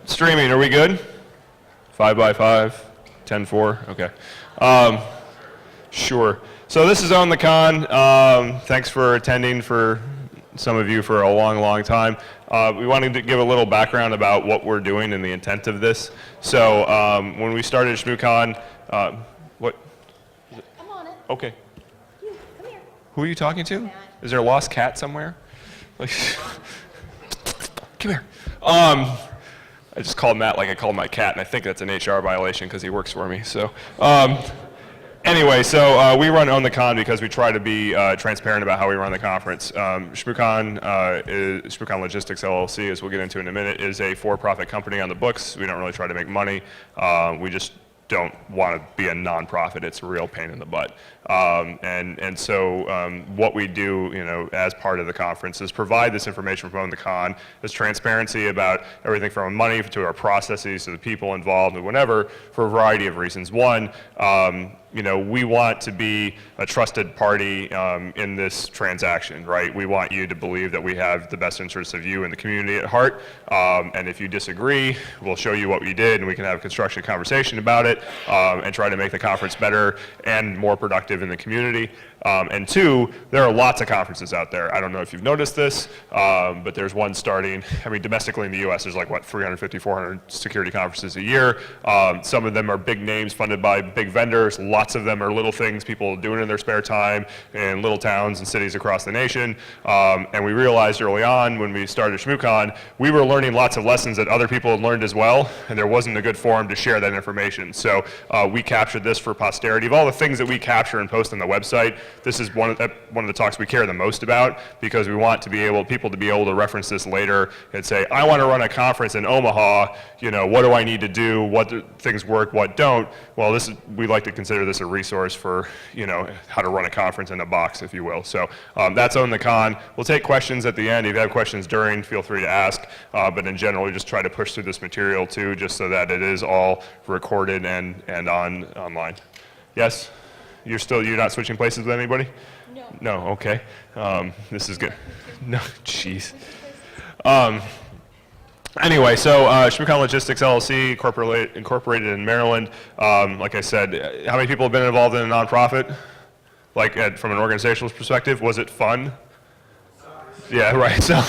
Streaming, are we good? 5x5, 10:4, okay. Sure. So this is On the Con. Thanks for attending for some of you for a long, long time. We wanted to give a little background about what we're doing and the intent of this. So when we started ShmooCon, what? I'm on it. Okay. You, come here. Who are you talking to? Matt. Is there a lost cat somewhere? Like, come here. I just called Matt like I called my cat, and I think that's an HR violation because he works for me. So, anyway, so we run On the Con because we try to be transparent about how we run the conference. ShmooCon, ShmooCon Logistics LLC, as we'll get into in a minute, is a for-profit company on the books. We don't really try to make money. We just don't want to be a nonprofit. It's a real pain in the butt. So what we do, as part of the conference is provide this information from the con, this transparency about everything from money to our processes to the people involved and whatever, for a variety of reasons. One, we want to be a trusted party in this transaction, right? We want you to believe that we have the best interests of you and the community at heart. And if you disagree, we'll show you what we did and we can have a constructive conversation about it and try to make the conference better and more productive in the community. And two, there are lots of conferences out there. I don't know if you've noticed this, but there's one starting. I mean, domestically in the US, there's like, 350, 400 security conferences a year. Some of them are big names funded by big vendors. Lots of them are little things people doing in their spare time in little towns and cities across the nation. And we realized early on when we started ShmooCon, we were learning lots of lessons that other people had learned as well, and there wasn't a good forum to share that information. So we captured this for posterity. Of all the things that we capture and post on the website, this is one of the talks we care the most about, because we want people to be able to reference this later and say, I want to run a conference in Omaha, what do I need to do, things work, what don't. Well, we like to consider this a resource for how to run a conference in a box, if you will. So that's On the Con. We'll take questions at the end. If you have questions during, feel free to ask. But in general, we just try to push through this material too, just so that it is all recorded and online. Yes? You're not switching places with anybody? No. No, okay. This is good. No, jeez. Anyway, so ShmooCon Logistics LLC, incorporated in Maryland. Like I said, how many people have been involved in a nonprofit? Like from an organizational perspective, was it fun? Yeah, right. So,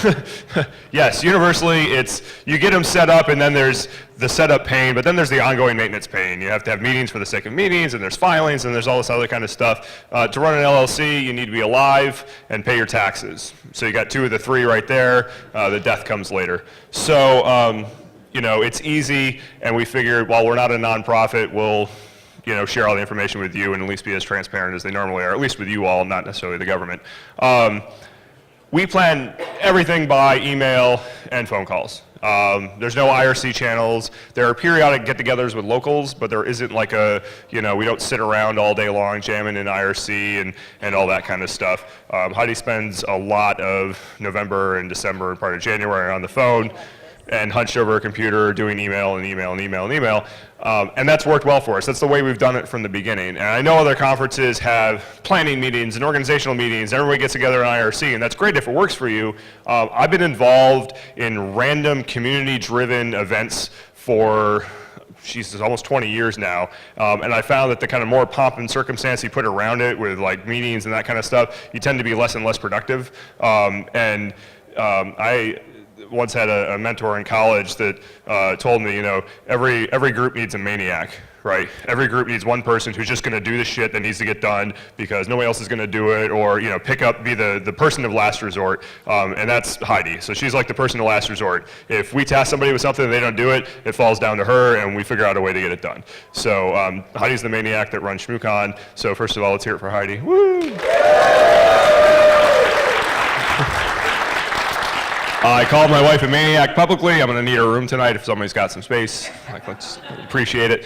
yes, universally, you get them set up, and then there's the setup pain, but then there's the ongoing maintenance pain. You have to have meetings for the sake of meetings, and there's filings, and there's all this other kind of stuff. To run an LLC, you need to be alive and pay your taxes. So you got two of the three right there. The death comes later. So, it's easy, and we figured while we're not a nonprofit, we'll share all the information with you and at least be as transparent as they normally are, at least with you all, not necessarily the government. We plan everything by email and phone calls. There's no IRC channels. There are periodic get-togethers with locals, but there isn't like we don't sit around all day long jamming in IRC and all that kind of stuff. Heidi spends a lot of November and December and part of January on the phone and hunched over a computer doing email and email and email and email. And that's worked well for us. That's the way we've done it from the beginning. And I know other conferences have planning meetings and organizational meetings. Everybody gets together in IRC, and that's great if it works for you. I've been involved in random community-driven events for almost 20 years now. And I found that the kind of more pomp and circumstance you put around it with like meetings and that kind of stuff, you tend to be less and less productive. I once had a mentor in college that told me, every group needs a maniac, right? Every group needs one person who's just going to do the shit that needs to get done because nobody else is going to do it, or be the person of last resort, and that's Heidi. So she's like the person of last resort. If we task somebody with something and they don't do it, it falls down to her, and we figure out a way to get it done. So Heidi's the maniac that runs ShmooCon. So first of all, let's hear it for Heidi. Woo! I called my wife a maniac publicly. I'm going to need her room tonight if somebody's got some space. Let's appreciate it.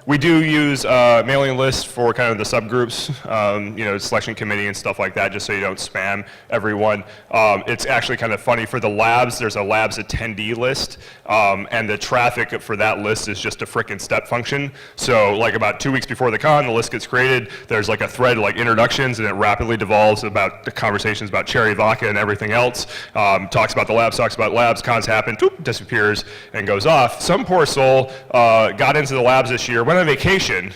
We do use mailing lists for kind of the subgroups, selection committee and stuff like that, just so you don't spam everyone. It's actually kind of funny for the labs. There's a labs attendee list, and the traffic for that list is just a frickin' step function. So like about 2 weeks before the con, the list gets created. There's like a thread like introductions, and it rapidly devolves about the conversations about cherry vodka and everything else. Talks about the labs, talks about labs, cons happen, whoop, disappears and goes off. Some poor soul got into the labs this year, went on vacation,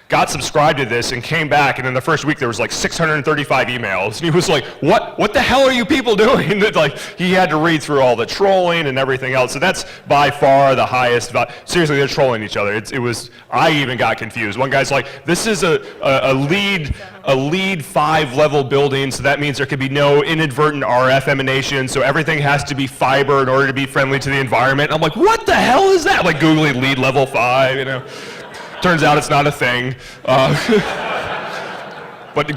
got subscribed to this and came back, and in the first week there was like 635 emails, and he was like, what the hell are you people doing? Like, he had to read through all the trolling and everything else, so that's by far the highest. Seriously, they're trolling each other. I even got confused. One guy's like, this is a lead 5-level building, so that means there could be no inadvertent RF emanation, so everything has to be fiber in order to be friendly to the environment. I'm like, what the hell is that? Like Googling lead level 5, you know. Turns out it's not a thing. But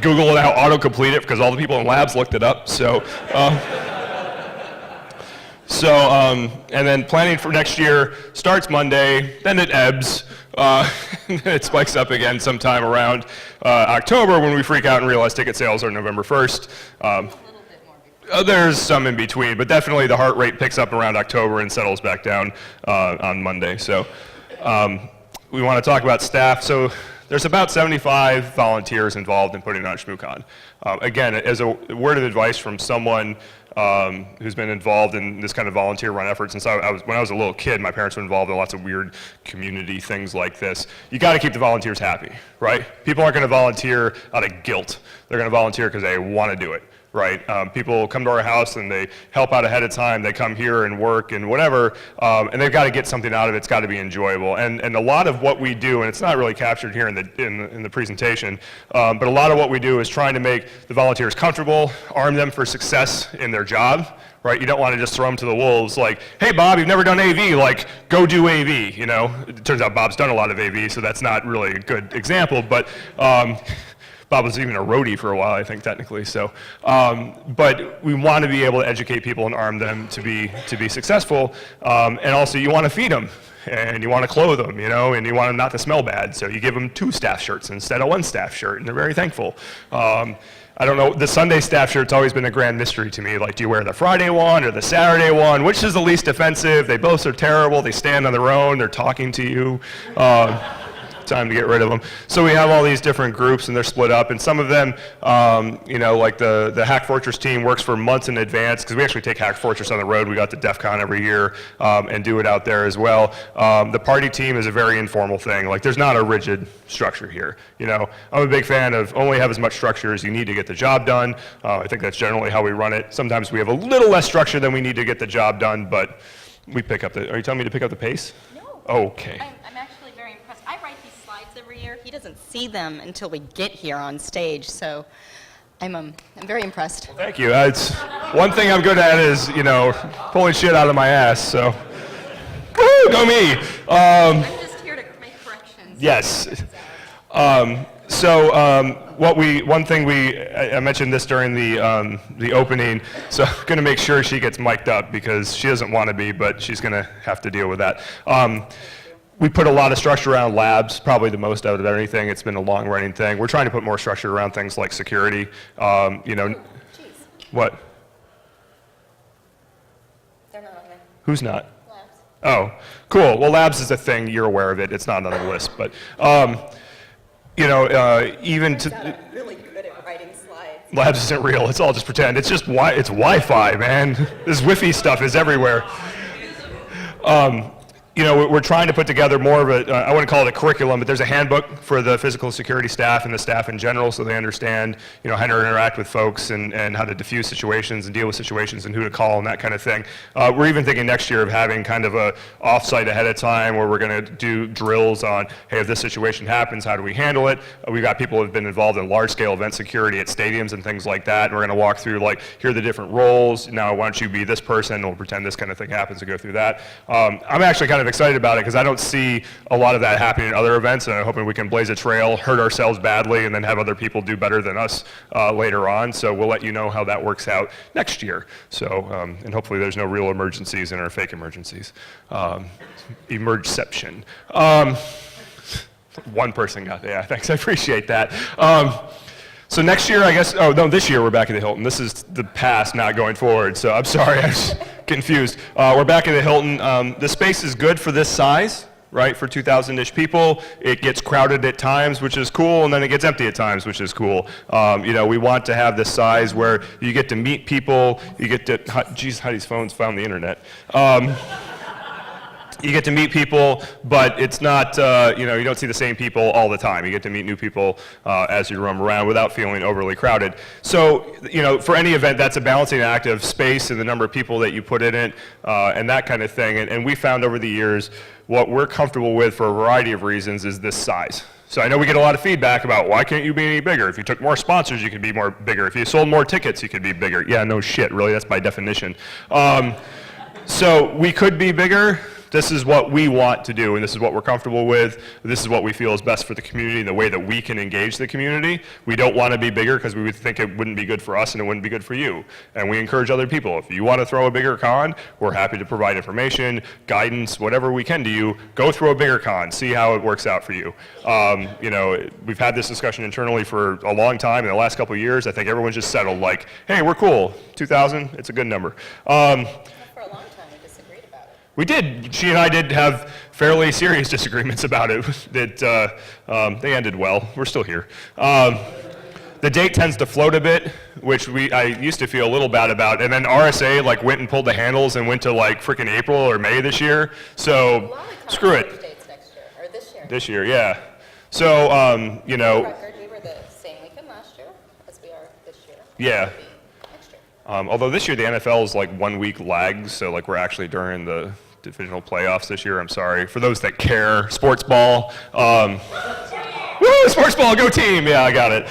Google now autocomplete it because all the people in labs looked it up. And then planning for next year starts Monday, then it ebbs. It spikes up again sometime around October when we freak out and realize ticket sales are November 1st. There's some in between, but definitely the heart rate picks up around October and settles back down on Monday. So. We want to talk about staff. So there's about 75 volunteers involved in putting on ShmooCon. Again, as a word of advice from someone who's been involved in this kind of volunteer run effort since when I was a little kid, my parents were involved in lots of weird community things like this. You got to keep the volunteers happy, right? People aren't going to volunteer out of guilt. They're going to volunteer because they want to do it. Right? People come to our house and they help out ahead of time. They come here and work and whatever, and they've got to get something out of it. It's got to be enjoyable. And a lot of what we do, and it's not really captured here in the presentation, but a lot of what we do is trying to make the volunteers comfortable, arm them for success in their job. Right? You don't want to just throw them to the wolves like, hey Bob, you've never done AV, like go do AV, you know? It turns out Bob's done a lot of AV, so that's not really a good example, but Bob was even a roadie for a while, I think, technically. So, but we want to be able to educate people and arm them to be successful. And also, you want to feed them, and you want to clothe them, you know, and you want them not to smell bad. So you give them 2 staff shirts instead of 1 staff shirt, and they're very thankful. I don't know, the Sunday staff shirt's always been a grand mystery to me. Like, do you wear the Friday one or the Saturday one? Which is the least offensive? They both are terrible. They stand on their own. They're talking to you. Time to get rid of them. So we have all these different groups, and they're split up, and some of them, like the Hack Fortress team works for months in advance, because we actually take Hack Fortress on the road. We got to DEF CON every year and do it out there as well. The party team is a very informal thing. Like, there's not a rigid structure here. You know, I'm a big fan of only have as much structure as you need to get the job done. I think that's generally how we run it. Sometimes we have a little less structure than we need to get the job done, but we pick up are you telling me to pick up the pace? No. Okay. I'm actually very impressed. I write these slides every year. He doesn't see them until we get here on stage, so I'm very impressed. Thank you. It's one thing I'm good at is, you know, pulling shit out of my ass. So, woo, go me. I'm just here to make corrections. Yes. One thing I mentioned this during the opening, so I'm going to make sure she gets mic'd up because she doesn't want to be, but she's going to have to deal with that. We put a lot of structure around labs, probably the most out of anything. It's been a long-running thing. We're trying to put more structure around things like security. You know, what? They're not on there. Who's not? Labs. Oh, cool. Well, labs is a thing. You're aware of it. It's not on the list, but you know, even to Really good at writing slides. labs isn't real. It's all just pretend. It's just it's Wi-Fi, man. This Wi-Fi stuff is everywhere. You know, we're trying to put together more of a, I wouldn't call it a curriculum, but there's a handbook for the physical security staff and the staff in general, so they understand, you know, how to interact with folks and how to diffuse situations and deal with situations and who to call and that kind of thing. We're even thinking next year of having kind of a offsite ahead of time where we're going to do drills on, hey, if this situation happens, how do we handle it? We've got people who have been involved in large-scale event security at stadiums and things like that, and we're going to walk through, like, here are the different roles. Now, why don't you be this person, and we'll pretend this kind of thing happens and go through that. I'm actually kind of excited about it because I don't see a lot of that happening at other events, and I'm hoping we can blaze a trail, hurt ourselves badly, and then have other people do better than us later on. So we'll let you know how that works out next year. So, and hopefully there's no real emergencies and our fake emergencies. Emergeception. One person got it. Yeah, thanks. I appreciate that. So next year, I guess, oh, no, this year we're back at the Hilton. This is the past, not going forward. So I'm sorry, I was confused. We're back at the Hilton. The space is good for this size, right, for 2,000-ish people. It gets crowded at times, which is cool, and then it gets empty at times, which is cool. We want to have this size where you get to meet people, you get to, geez, Heidi's phone's found the internet. You get to meet people, but it's not, you don't see the same people all the time. You get to meet new people as you roam around without feeling overly crowded. So, for any event, that's a balancing act of space and the number of people that you put in it and that kind of thing. And we found over the years what we're comfortable with for a variety of reasons is this size. So I know we get a lot of feedback about why can't you be any bigger? If you took more sponsors, you could be more bigger. If you sold more tickets, you could be bigger. Yeah, no shit, really, that's by definition. So we could be bigger. This is what we want to do, and this is what we're comfortable with. This is what we feel is best for the community and the way that we can engage the community. We don't want to be bigger because we would think it wouldn't be good for us and it wouldn't be good for you. And we encourage other people. If you want to throw a bigger con, we're happy to provide information, guidance, whatever we can to you. Go throw a bigger con. See how it works out for you. We've had this discussion internally for a long time. In the last couple of years, I think everyone's just settled like, hey, we're cool. 2,000, it's a good number. We did. She and I did have fairly serious disagreements about it. That they ended well. We're still here. The date tends to float a bit, which I used to feel a little bad about. And then RSA went and pulled the handles and went to freaking April or May this year. So screw it. Dates next year, or this year. This year, yeah. So For the record, we were the same weekend last year as we are this year. Yeah. Next year. Although this year the NFL is 1 week lagged, so we're actually during the divisional playoffs this year. I'm sorry for those that care. Sports ball. Woo! Sports ball, go team! Yeah, I got it.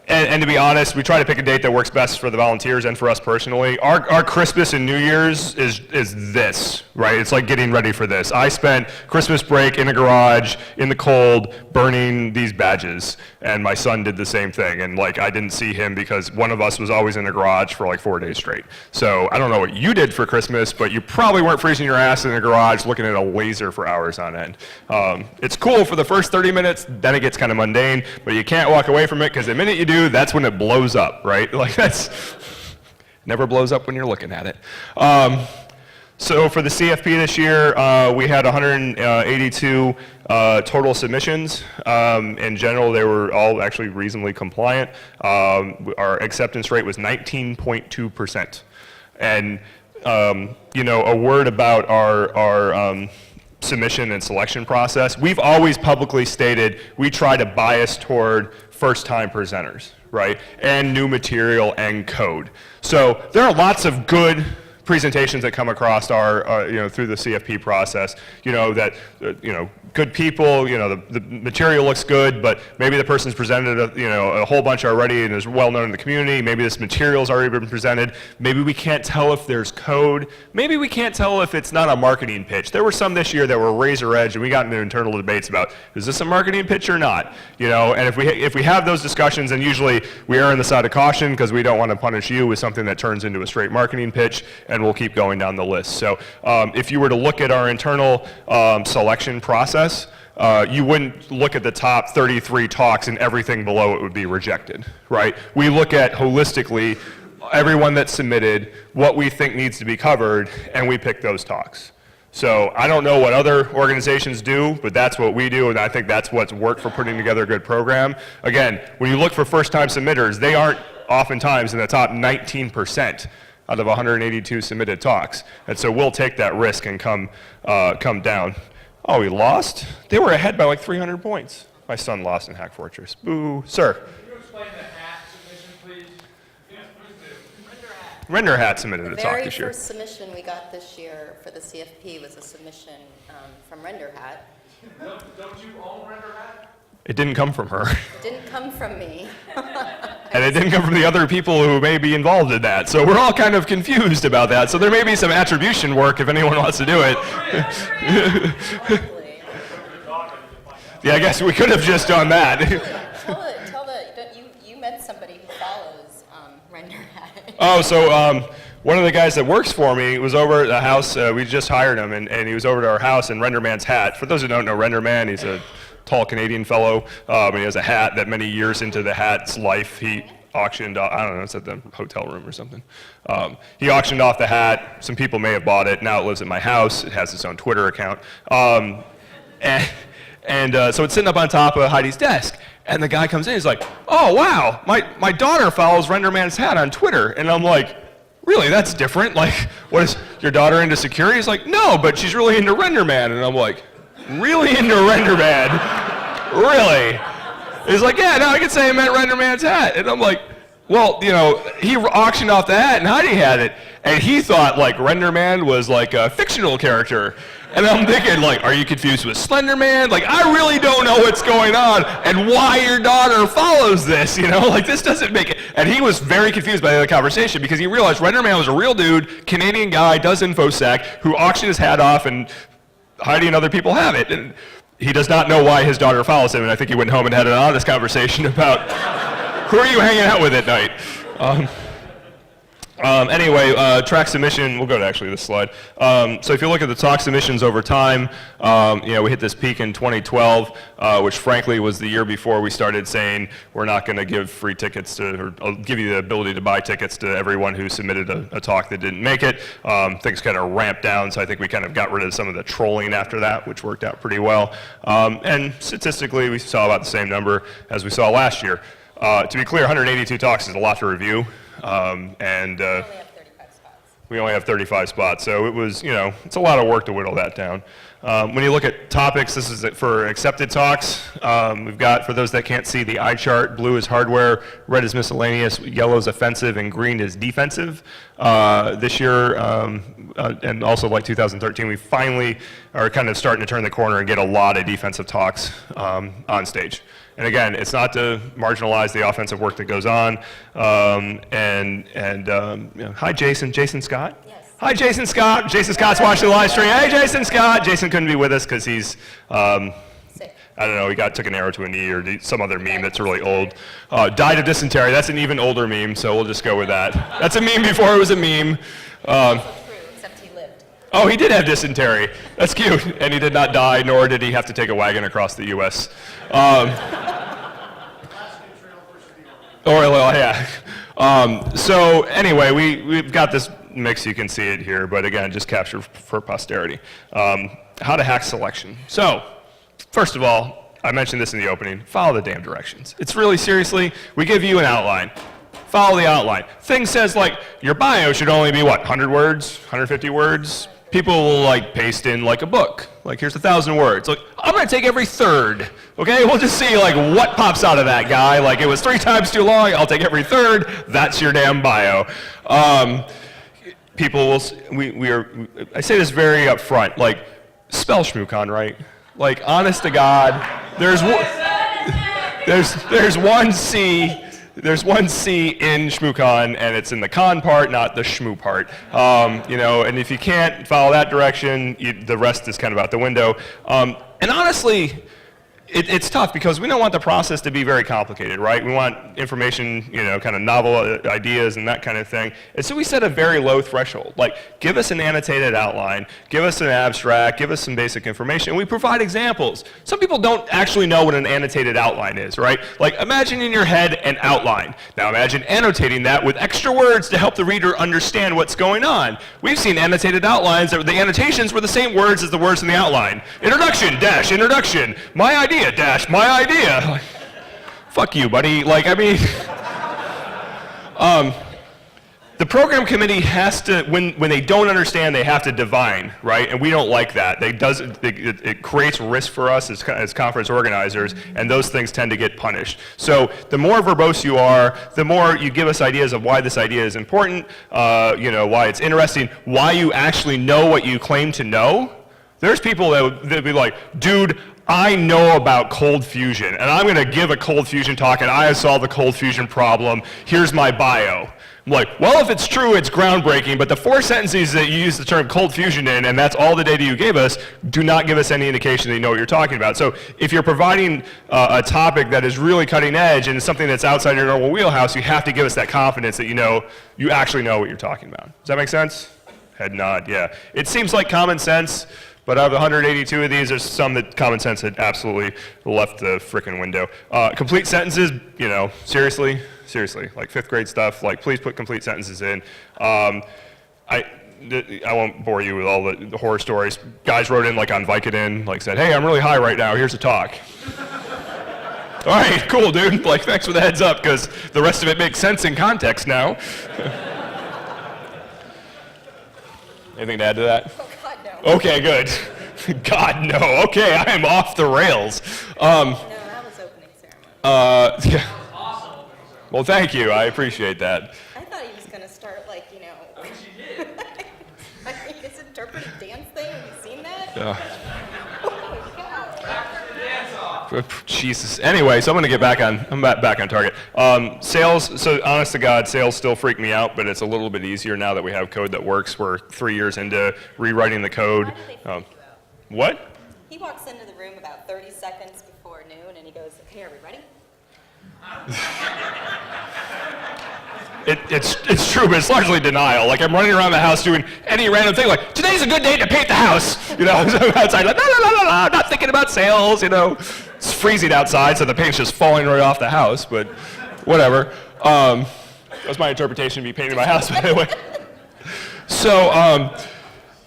And to be honest, we try to pick a date that works best for the volunteers and for us personally. Our Christmas and New Year's is this, right? It's like getting ready for this. I spent Christmas break in a garage, in the cold, burning these badges, and my son did the same thing. And I didn't see him because one of us was always in the garage for 4 days straight. So I don't know what you did for Christmas, but you probably weren't freezing your ass in the garage looking at a laser for hours on end. It's cool for the first 30 minutes, then it gets kind of mundane, but you can't walk away from it because the minute you do, that's when it blows up, right? That's never blows up when you're looking at it. So for the CFP this year, we had 182 total submissions. In general, they were all actually reasonably compliant. Our acceptance rate was 19.2%. And a word about our submission and selection process. We've always publicly stated we try to bias toward first-time presenters, right? And new material and code. So there are lots of good presentations that come across our, through the CFP process, good people, the material looks good, but maybe the person's presented a whole bunch already and is well known in the community. Maybe this material's already been presented. Maybe we can't tell if there's code. Maybe we can't tell if it's not a marketing pitch. There were some this year that were razor edge, and we got into internal debates about, is this a marketing pitch or not? And if we have those discussions, then usually we err on the side of caution because we don't want to punish you with something that turns into a straight marketing pitch, and we'll keep going down the list. So if you were to look at our internal selection process, you wouldn't look at the top 33 talks and everything below it would be rejected, right? We look at holistically everyone that's submitted, what we think needs to be covered, and we pick those talks. So I don't know what other organizations do, but that's what we do, and I think that's what's worked for putting together a good program. Again, when you look for first-time submitters, they aren't oftentimes in the top 19% out of 182 submitted talks. And so we'll take that risk and come down. Oh, we lost? They were ahead by 300 points. My son lost in Hack Fortress. Boo. Sir. Can you explain the hat submission, please? Yes, please do. Render Hat submitted a talk this year. The very first submission we got this year for the CFP was a submission from Render Hat. Don't you own Render Hat? It didn't come from her. It didn't come from me. And it didn't come from the other people who may be involved in that. So we're all kind of confused about that. So there may be some attribution work if anyone wants to do it. Yeah, I guess we could have just done that. You met somebody who follows Render Hat. Oh, so one of the guys that works for me was over at the house. We just hired him, and he was over to our house in Renderman's hat. For those who don't know Renderman, he's a tall Canadian fellow, and he has a hat that many years into the hat's life, he auctioned off. I don't know, it's at the hotel room or something. He auctioned off the hat. Some people may have bought it. Now it lives at my house. It has its own Twitter account. So it's sitting up on top of Heidi's desk. And the guy comes in, he's like, oh, wow, my daughter follows Renderman's hat on Twitter. And I'm like, really, that's different? Like, what is your daughter into security? He's like, no, but she's really into Renderman. And I'm like, really into Renderman? Really? He's like, yeah, no, I could say I meant Renderman's hat. And I'm like, well, you know, he auctioned off the hat and Heidi had it. And he thought, like, Renderman was like a fictional character. And I'm thinking, like, are you confused with Slenderman? Like, I really don't know what's going on and why your daughter follows this, you know? Like, this doesn't make it. And he was very confused by the conversation because he realized Renderman was a real dude, Canadian guy, does InfoSec, who auctioned his hat off, and Heidi and other people have it. And he does not know why his daughter follows him, and I think he went home and had an honest conversation about who are you hanging out with at night? Anyway, track submission, we'll go to actually this slide. So if you look at the talk submissions over time, you know, we hit this peak in 2012, which frankly was the year before we started saying we're not going to give free tickets to, or give you the ability to buy tickets to everyone who submitted a talk that didn't make it. Things kind of ramped down, so I think we kind of got rid of some of the trolling after that, which worked out pretty well. And statistically, we saw about the same number as we saw last year. To be clear, 182 talks is a lot to review. We only have 35 spots, so it was, you know, it's a lot of work to whittle that down. When you look at topics, this is it for accepted talks. We've got, for those that can't see, the eye chart. Blue is hardware, red is miscellaneous, yellow is offensive, and green is defensive. This year, and also like 2013, we finally are kind of starting to turn the corner and get a lot of defensive talks on stage. And again, it's not to marginalize the offensive work that goes on. You know, hi, Jason. Jason Scott? Yes. Hi, Jason Scott. Jason Scott's watching the live stream. Hey, Jason Scott. Jason couldn't be with us because he's, I don't know, he took an arrow to a knee or some other meme that's really old. Died of dysentery. That's an even older meme, so we'll just go with that. That's a meme before it was a meme. Also true, except he lived. Oh, he did have dysentery. That's cute. And he did not die, nor did he have to take a wagon across the U.S. So anyway, we've got this mix. You can see it here, but again, just captured for posterity. How to hack selection. So, first of all, I mentioned this in the opening. Follow the damn directions. It's really, seriously, we give you an outline. Follow the outline. Thing says, like, your bio should only be, what, 100 words, 150 words? People will, like, paste in, like, a book. Like, here's 1,000 words. Like, I'm going to take every third, okay? We'll just see, like, what pops out of that guy. Like, it was 3 times too long. I'll take every third. That's your damn bio. People will, I say this very upfront, like, spell ShmooCon, right? Like, honest to God, there's one C. There's one C in ShmooCon, and it's in the con part, not the shmoo part. You know, and if you can't follow that direction, the rest is kind of out the window. And honestly, it's tough because we don't want the process to be very complicated, right? We want information, you know, kind of novel ideas and that kind of thing. And so we set a very low threshold. Like, give us an annotated outline, give us an abstract, give us some basic information, and we provide examples. Some people don't actually know what an annotated outline is, right? Like, imagine in your head an outline. Now imagine annotating that with extra words to help the reader understand what's going on. We've seen annotated outlines that the annotations were the same words as the words in the outline. Introduction, dash, introduction. My idea, dash, my idea. Like, fuck you, buddy. Like, I mean, the program committee has to, when they don't understand, they have to divine, right? And we don't like that. It creates risk for us as conference organizers, and those things tend to get punished. So the more verbose you are, the more you give us ideas of why this idea is important, you know, why it's interesting, why you actually know what you claim to know. There's people that would be like, dude, I know about cold fusion, and I'm going to give a cold fusion talk, and I have solved the cold fusion problem. Here's my bio. I'm like, well, if it's true, it's groundbreaking, but the 4 sentences that you use the term cold fusion in, and that's all the data you gave us, do not give us any indication that you know what you're talking about. So if you're providing a topic that is really cutting edge and is something that's outside your normal wheelhouse, you have to give us that confidence that you actually know what you're talking about. Does that make sense? Head nod, yeah. It seems like common sense, but out of 182 of these, there's some that common sense had absolutely left the frickin' window. Complete sentences, seriously, like 5th grade stuff, like please put complete sentences in. I won't bore you with all the horror stories. Guys wrote in like on Vicodin, like said, hey, I'm really high right now, here's a talk. All right, cool, dude. Like, thanks for the heads up, because the rest of it makes sense in context now. Anything to add to that? Oh, God, no. Okay, good. God, no. Okay, I am off the rails. No, that was opening ceremony. Yeah. Well, thank you. I appreciate that. I thought he was going to start, like, I think she did. I mean, his interpretive dance thing. Have you seen that? Uh, Oh, my God. Dance off. Jesus. Anyway, so I'm back on target. Sales, so honest to God, sales still freak me out, but it's a little bit easier now that we have code that works. We're 3 years into rewriting the code. How did they freak you out? What? He walks into the room about 30 seconds before noon, and he goes, okay, are we ready? It's true, but it's largely denial. Like, I'm running around the house doing any random thing, like, today's a good day to paint the house. So I'm outside, like, no, not thinking about sales, It's freezing outside, so the paint's just falling right off the house, but whatever. That was my interpretation of me painting my house, by the way. So,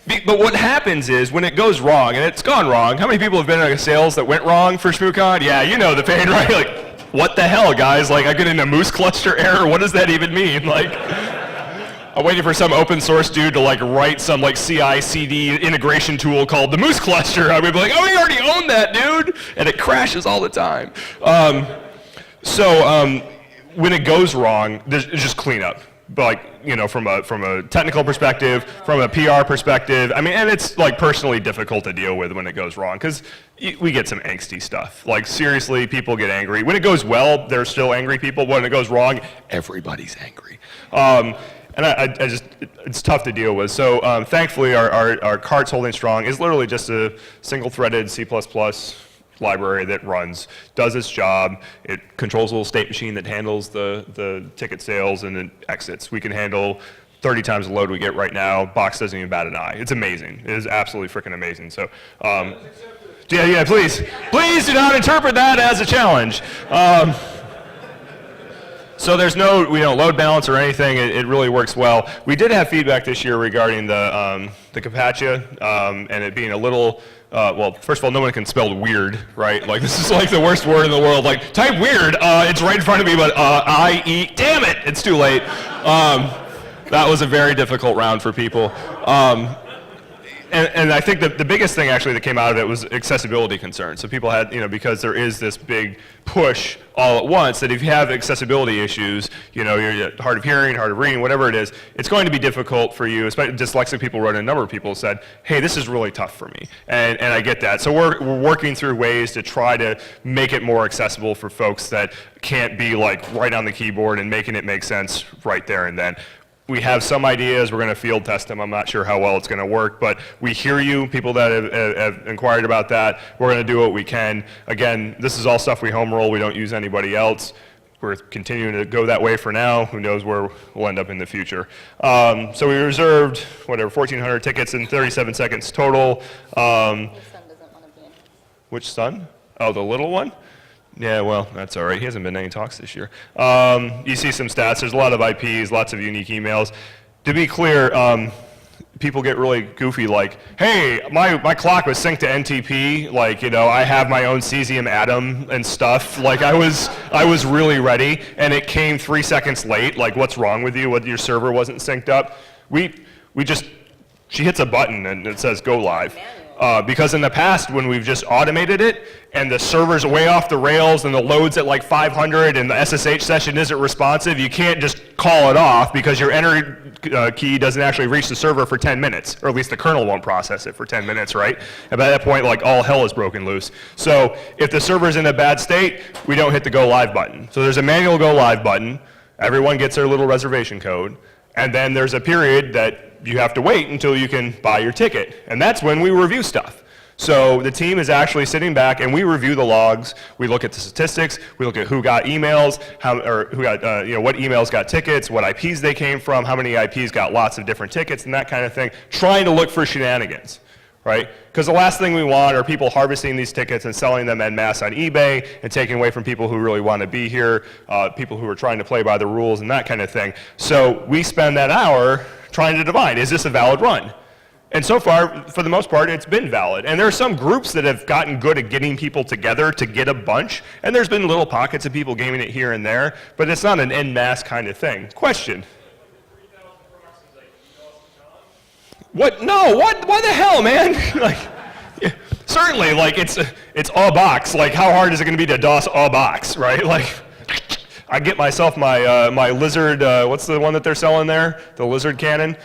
but what happens is, when it goes wrong, and it's gone wrong, how many people have been in a sales that went wrong for ShmooCon? Yeah, you know the pain, right? Like, what the hell, guys? Like, I get in a moose cluster error. What does that even mean? Like, I'm waiting for some open source dude to like write some like CI/CD integration tool called the moose cluster. I would be like, oh, we already own that, dude, and it crashes all the time. When it goes wrong, it's just cleanup. But like, from a technical perspective, from a PR perspective, I mean, and it's like personally difficult to deal with when it goes wrong, because we get some angsty stuff. Like, seriously, people get angry. When it goes well, there's still angry people. When it goes wrong, everybody's angry. And it's tough to deal with. So thankfully, our cart's holding strong. It's literally just a single-threaded C++ library that runs, does its job. It controls a little state machine that handles the ticket sales and then exits. We can handle 30 times the load we get right now. Box doesn't even bat an eye. It's amazing. It is absolutely freaking amazing. So, yeah, please do not interpret that as a challenge. So we don't load balance or anything. It really works well. We did have feedback this year regarding the Capatcha and it being a little. Well, first of all, no one can spell weird, right? Like, this is like the worst word in the world. Like, type weird. It's right in front of me, but I-E. Damn it! It's too late. That was a very difficult round for people. And I think the biggest thing actually that came out of it was accessibility concerns. So people had, because there is this big push all at once, that if you have accessibility issues, you're hard of hearing, hard of reading, whatever it is, it's going to be difficult for you. Especially dyslexic people wrote in, a number of people said, hey, this is really tough for me. And I get that. So we're working through ways to try to make it more accessible for folks that can't be like right on the keyboard and making it make sense right there and then. We have some ideas. We're going to field test them. I'm not sure how well it's going to work, but we hear you, people that have inquired about that. We're going to do what we can. Again, this is all stuff we home roll. We don't use anybody else. We're continuing to go that way for now. Who knows where we'll end up in the future. So we reserved, 1,400 tickets in 37 seconds total. Your son doesn't want to be in. Which son? Oh, the little one? Yeah, well, that's all right. He hasn't been to any talks this year. You see some stats. There's a lot of IPs, lots of unique emails. To be clear, people get really goofy, like, hey, my clock was synced to NTP. Like, I have my own cesium atom and stuff. Like, I was really ready, and it came 3 seconds late. Like, what's wrong with you? Your server wasn't synced up. She hits a button, and it says go live. Because in the past, when we've just automated it, and the server's way off the rails, and the load's at like 500, and the SSH session isn't responsive, you can't just call it off because your enter key doesn't actually reach the server for 10 minutes, or at least the kernel won't process it for 10 minutes, right? And by that point, like, all hell is broken loose. So if the server's in a bad state, we don't hit the go live button. So there's a manual go live button. Everyone gets their little reservation code, and then there's a period that you have to wait until you can buy your ticket, and that's when we review stuff. So the team is actually sitting back and we review the logs. We look at the statistics. We look at who got emails, what emails got tickets, what IPs they came from, how many IPs got lots of different tickets, and that kind of thing. Trying to look for shenanigans, right? Because the last thing we want are people harvesting these tickets and selling them en masse on eBay and taking away from people who really want to be here, people who are trying to play by the rules and that kind of thing. So we spend that hour trying to divine, is this a valid run? And so far, for the most part, it's been valid. And there are some groups that have gotten good at getting people together to get a bunch, and there's been little pockets of people gaming it here and there, but it's not an en masse kind of thing. Question? What? No, what? Why the hell, man? Like, yeah, certainly, like, it's a box. Like, how hard is it going to be to DOS a box, right? Like, I get myself my, my lizard, what's the one that they're selling there? The lizard cannon.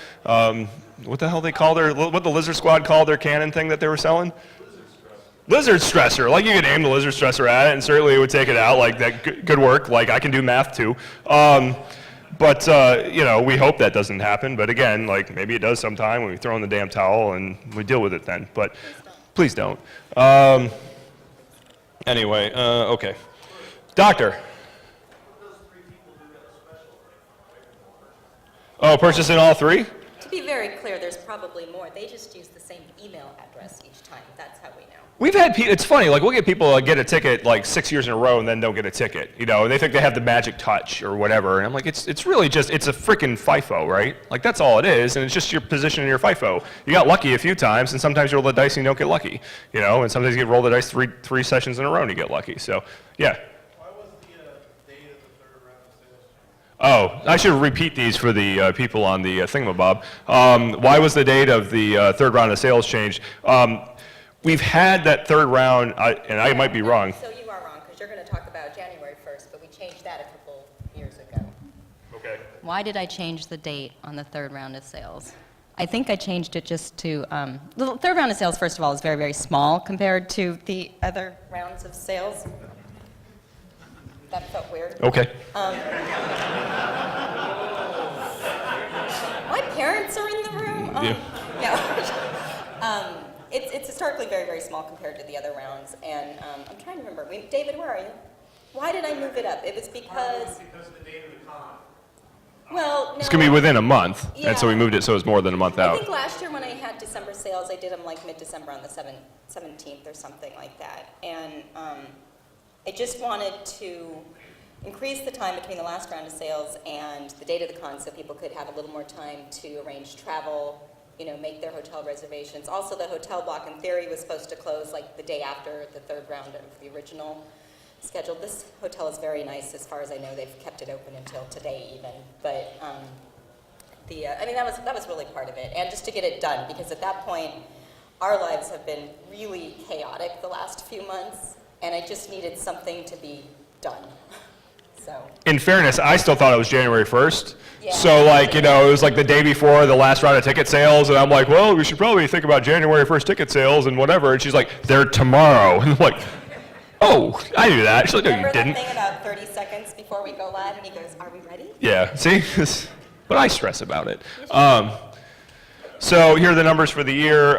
What the hell they call what the Lizard Squad called their cannon thing that they were selling? Lizard stressor. Like, you could aim the lizard stressor at it, and certainly it would take it out. Like, that good work. Like, I can do math too. But we hope that doesn't happen. But again, like, maybe it does sometime when we throw in the damn towel and we deal with it then. But please don't. Anyway, okay. Doctor. Oh, purchasing all three? To be very clear, there's probably more. They just use the same email address each time. That's how we know. We've had people, it's funny, like, we'll get people get a ticket like 6 years in a row and then don't get a ticket, and they think they have the magic touch or whatever, and I'm like, it's really just, it's a freaking FIFO, right? Like, that's all it is, and it's just your position in your FIFO. You got lucky a few times, and sometimes you roll the dice and you don't get lucky, and sometimes you get roll the dice three sessions in a row and you get lucky, so, yeah. Oh, I should repeat these for the people on the thingamabob. Why was the date of the third round of sales changed? We've had that third round, and I might be wrong. So you are wrong, because you're going to talk about January 1st, but we changed that a couple years ago. Okay. Why did I change the date on the third round of sales? I think I changed it just to, the third round of sales, first of all, is very, very small compared to the other rounds of sales. That felt weird. Okay. My parents are in the room. Yeah. It's historically very, very small compared to the other rounds, and I'm trying to remember. David, where are you? Why did I move it up? It was because of the date of the con. Well, no. It's going to be within a month, Yeah. and so we moved it so it's more than a month I out. think last year when I had December sales, I did them like mid-December on the 17th or something like that, and I just wanted to increase the time between the last round of sales and the date of the con so people could have a little more time to arrange travel, make their hotel reservations. Also, the hotel block in theory was supposed to close like the day after the third round of the original schedule. This hotel is very nice. As far as I know, they've kept it open until today even. But that was really part of it. And just to get it done, because at that point, our lives have been really chaotic the last few months, and I just needed something to be done. So. In fairness, I still thought it was January 1st. Yeah. So, it was like the day before the last round of ticket sales, and I'm like, well, we should probably think about January 1st ticket sales and whatever. And she's like, they're tomorrow. And I'm like, oh, I knew that. She's like, no, you didn't. Remember that thing about 30 seconds before we go live, and he goes, are we ready? Yeah, see? But I stress about it. So here are the numbers for the year.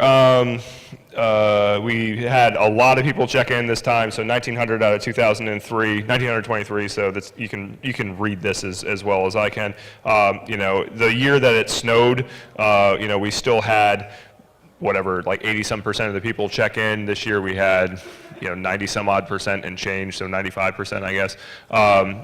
We had a lot of people check in this time, so 1,900 out of 1,923, so that's, you can read this as well as I can. The year that it snowed, we still had whatever, like 80-some% of the people check in. This year we had 90-some-odd% and change, so 95%, I guess.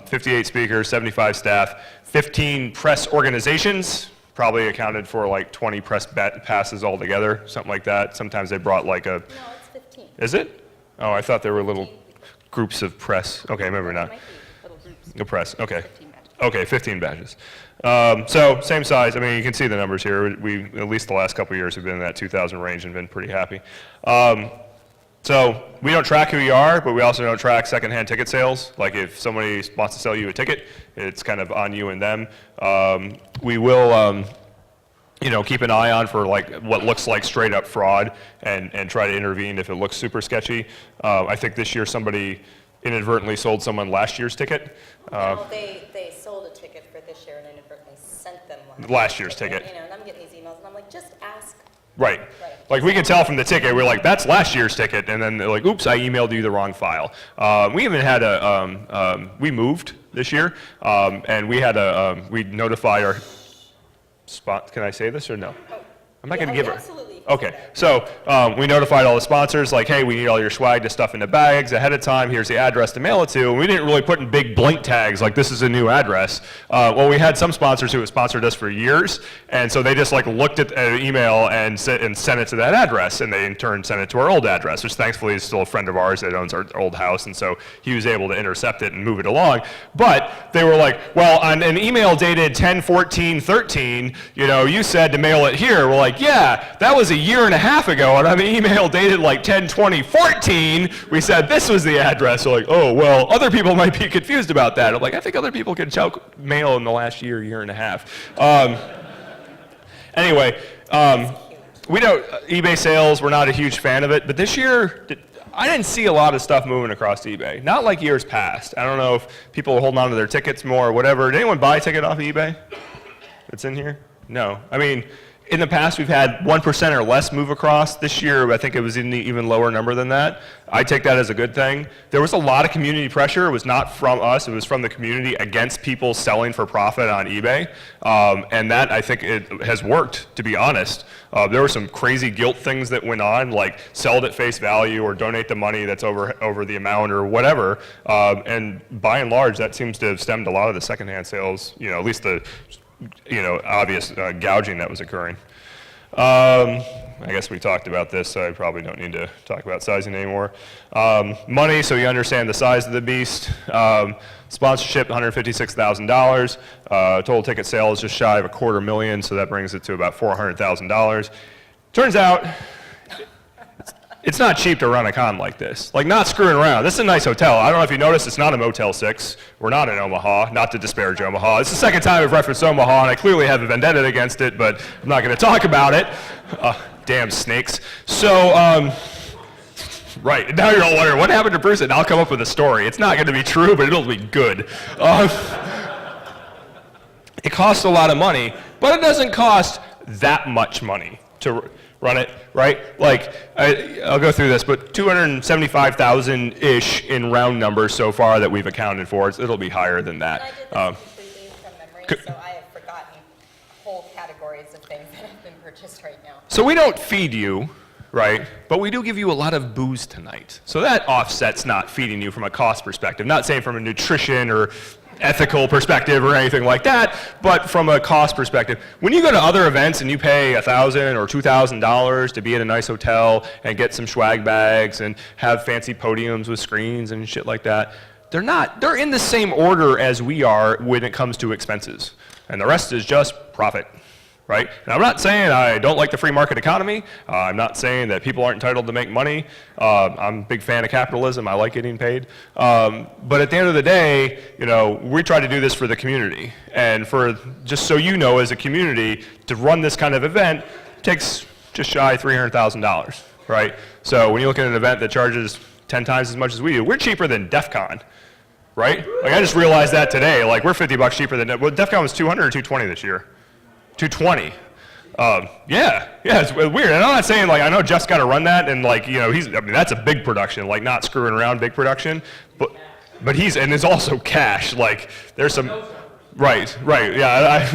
58 speakers, 75 staff, 15 press organizations, probably accounted for like 20 press passes altogether, something like that. Sometimes they brought like a... No, it's 15. Is it? Oh, I thought there were little groups of press. Okay, maybe not. It might be little groups. The press, okay. 15 badges. Okay, 15 badges. So same size. I mean, you can see the numbers here. We, at least the last couple of years, have been in that 2,000 range and been pretty happy. So we don't track who you are, but we also don't track secondhand ticket sales. Like if somebody wants to sell you a ticket, it's kind of on you and them. We will, keep an eye on for like what looks like straight up fraud and try to intervene if it looks super sketchy. I think this year somebody inadvertently sold someone last year's ticket. No, they sold a ticket for this year and inadvertently sent them Last year's ticket. You know, and I'm getting these emails, and I'm like, just ask. Right. Like we could tell from the ticket, we're like, that's last year's ticket, and then they're like, oops, I emailed you the wrong file. We even had we moved this year, and we had we notified our spot. Can I say this or no? I'm not going to give her. Absolutely. Okay, so we notified all the sponsors, like, hey, we need all your swag to stuff into bags ahead of time. Here's the address to mail it to. And we didn't really put in big blank tags like this is a new address. Well, we had some sponsors who have sponsored us for years, and so they just like looked at an email and sent it to that address, and they in turn sent it to our old address, which thankfully is still a friend of ours that owns our old house, and so he was able to intercept it and move it along. But they were like, well, on an email dated 10/14/13, you know, you said to mail it here. We're like, yeah, that was a year and a half ago, and on the email dated like 10/20/14, we said this was the address. So like, oh, well, other people might be confused about that. I'm like, I think other people can check mail in the last year and a half. Anyway, we know eBay sales, we're not a huge fan of it, but this year, I didn't see a lot of stuff moving across eBay. Not like years past. I don't know if people are holding on to their tickets more or whatever. Did anyone buy a ticket off of eBay that's in here? No. I mean, in the past, we've had 1% or less move across. This year, I think it was in the even lower number than that. I take that as a good thing. There was a lot of community pressure. It was not from us. It was from the community against people selling for profit on eBay. And that, I think, it has worked, to be honest. There were some crazy guilt things that went on, like sell it at face value or donate the money that's over the amount or whatever. And by and large, that seems to have stemmed a lot of the secondhand sales, you know, at least the obvious gouging that was occurring. I guess we talked about this, so I probably don't need to talk about sizing anymore. Money, so you understand the size of the beast. Sponsorship, $156,000. Total ticket sales just shy of $250,000, so that brings it to about $400,000. Turns out, it's not cheap to run a con like this. Like, not screwing around. This is a nice hotel. I don't know if you noticed, it's not a Motel 6. We're not in Omaha, not to disparage Omaha. It's the second time I've referenced Omaha, and I clearly have a vendetta against it, but I'm not going to talk about it. Damn snakes. So, right, now you're all wondering, what happened to Bruce? And I'll come up with a story. It's not going to be true, but it'll be good. It costs a lot of money, but it doesn't cost that much money to run it, right? Like, I'll go through this, but 275,000-ish in round numbers so far that we've accounted for. It'll be higher than that. I did this completely from memory, so I have forgotten whole categories of things that have been purchased right now. So we don't feed you, right? But we do give you a lot of booze tonight. So that offsets not feeding you from a cost perspective. Not saying from a nutrition or ethical perspective or anything like that, but from a cost perspective. When you go to other events and you pay $1,000 or $2,000 to be in a nice hotel and get some swag bags and have fancy podiums with screens and shit like that, they're in the same order as we are when it comes to expenses. And the rest is just profit. Right? And I'm not saying I don't like the free market economy. I'm not saying that people aren't entitled to make money. I'm a big fan of capitalism. I like getting paid. But at the end of the day, you know, we try to do this for the community. And for, just so you know, as a community, to run this kind of event takes just shy of $300,000, right? So when you look at an event that charges 10 times as much as we do, we're cheaper than DEF CON, right? Like, I just realized that today. Like, we're $50 cheaper than, well, DEF CON was 200 or 220 this year. 220. Yeah, it's weird. And I'm not saying, like, I know Jeff's got to run that, and, like, you know, I mean, that's a big production, like, not screwing around big production, but and it's also cash, like, there's some, right, yeah,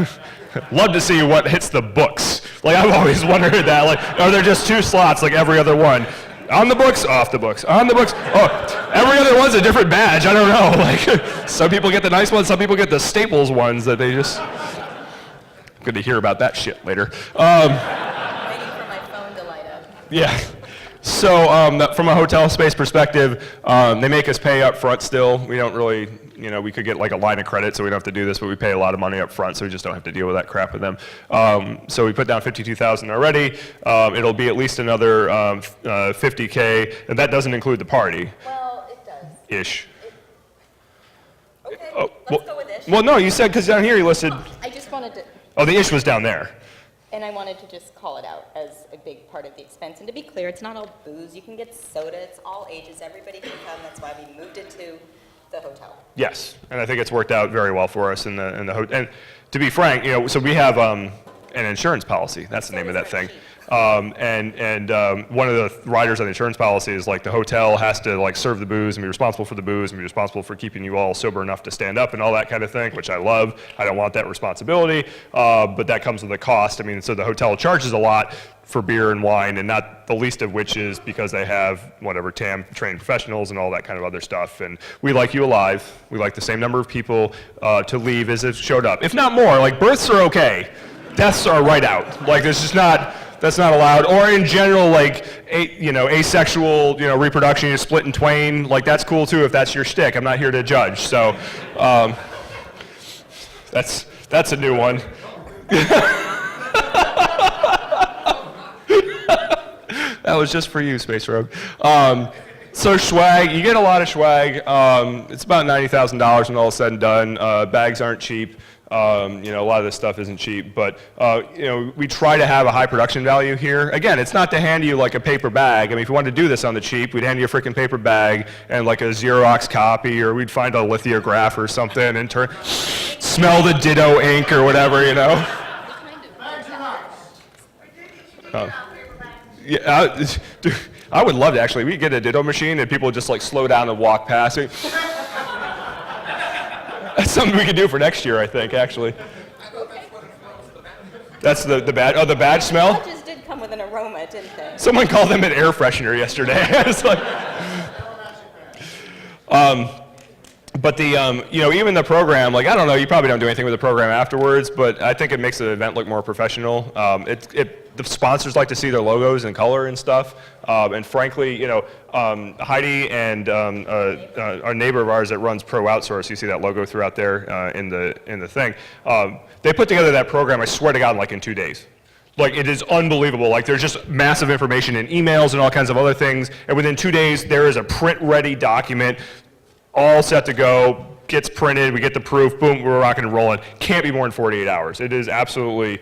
I love to see what hits the books. Like, I've always wondered that, like, are there just two slots like every other one? On the books, off the books, on the books. Oh, every other one's a different badge, I don't know. Like, some people get the nice ones, some people get the Staples ones that they just... Good to hear about that shit later. Waiting for my phone to light up. Yeah. So from a hotel space perspective, they make us pay up front still. We don't really, you know, we could get like a line of credit so we don't have to do this, but we pay a lot of money up front, so we just don't have to deal with that crap with them. So we put down $52,000 already. It'll be at least another $50K, and that doesn't include the party. Well, it does. Ish. Okay, let's go with ish. Well, no, you said, because down here you listed... I just wanted to... Oh, the ish was down there. And I wanted to just call it out as a big part of the expense. And to be clear, it's not all booze. You can get soda. It's all ages. Everybody can come. That's why we moved it to the hotel. Yes, and I think it's worked out very well for us in the hotel. And to be frank, so we have an insurance policy. That's the name of that thing. One of the riders on the insurance policy is like the hotel has to like serve the booze and be responsible for the booze and be responsible for keeping you all sober enough to stand up and all that kind of thing, which I love. I don't want that responsibility, but that comes with a cost. I mean, so the hotel charges a lot for beer and wine, and not the least of which is because they have whatever TAM trained professionals and all that kind of other stuff. And we like you alive. We like the same number of people to leave as if showed up, if not more. Like births are okay, deaths are right out. Like there's just not. That's not allowed. Or in general, like, asexual, reproduction, you split in twain, like that's cool too if that's your shtick. I'm not here to judge. So that's a new one. That was just for you, Space Rogue. So swag, you get a lot of swag. It's about $90,000 when all is said and done. Bags aren't cheap. A lot of this stuff isn't cheap, but we try to have a high production value here. Again, it's not to hand you like a paper bag. I mean, if you wanted to do this on the cheap, we'd hand you a freaking paper bag and like a Xerox copy, or we'd find a lithograph or something and smell the Ditto ink or whatever, Yeah, dude, I would love to actually. We get a Ditto machine and people would just like slow down and walk past it. That's something we could do for next year, I think, actually. That's the badge. Oh, the badge smell? Badges did come with an aroma, didn't they? Someone called them an air freshener yesterday. It's like, but even the program, like I don't know, you probably don't do anything with the program afterwards, but I think it makes the event look more professional. The sponsors like to see their logos and color and stuff, and frankly, Heidi and our neighbor of ours that runs Pro Outsource, you see that logo throughout there in the thing. They put together that program, I swear to God, like in 2 days. Like it is unbelievable. Like there's just massive information in emails and all kinds of other things, and within 2 days there is a print-ready document, all set to go. Gets printed, we get the proof, boom, we're rocking and rolling. Can't be more than 48 hours. It is absolutely,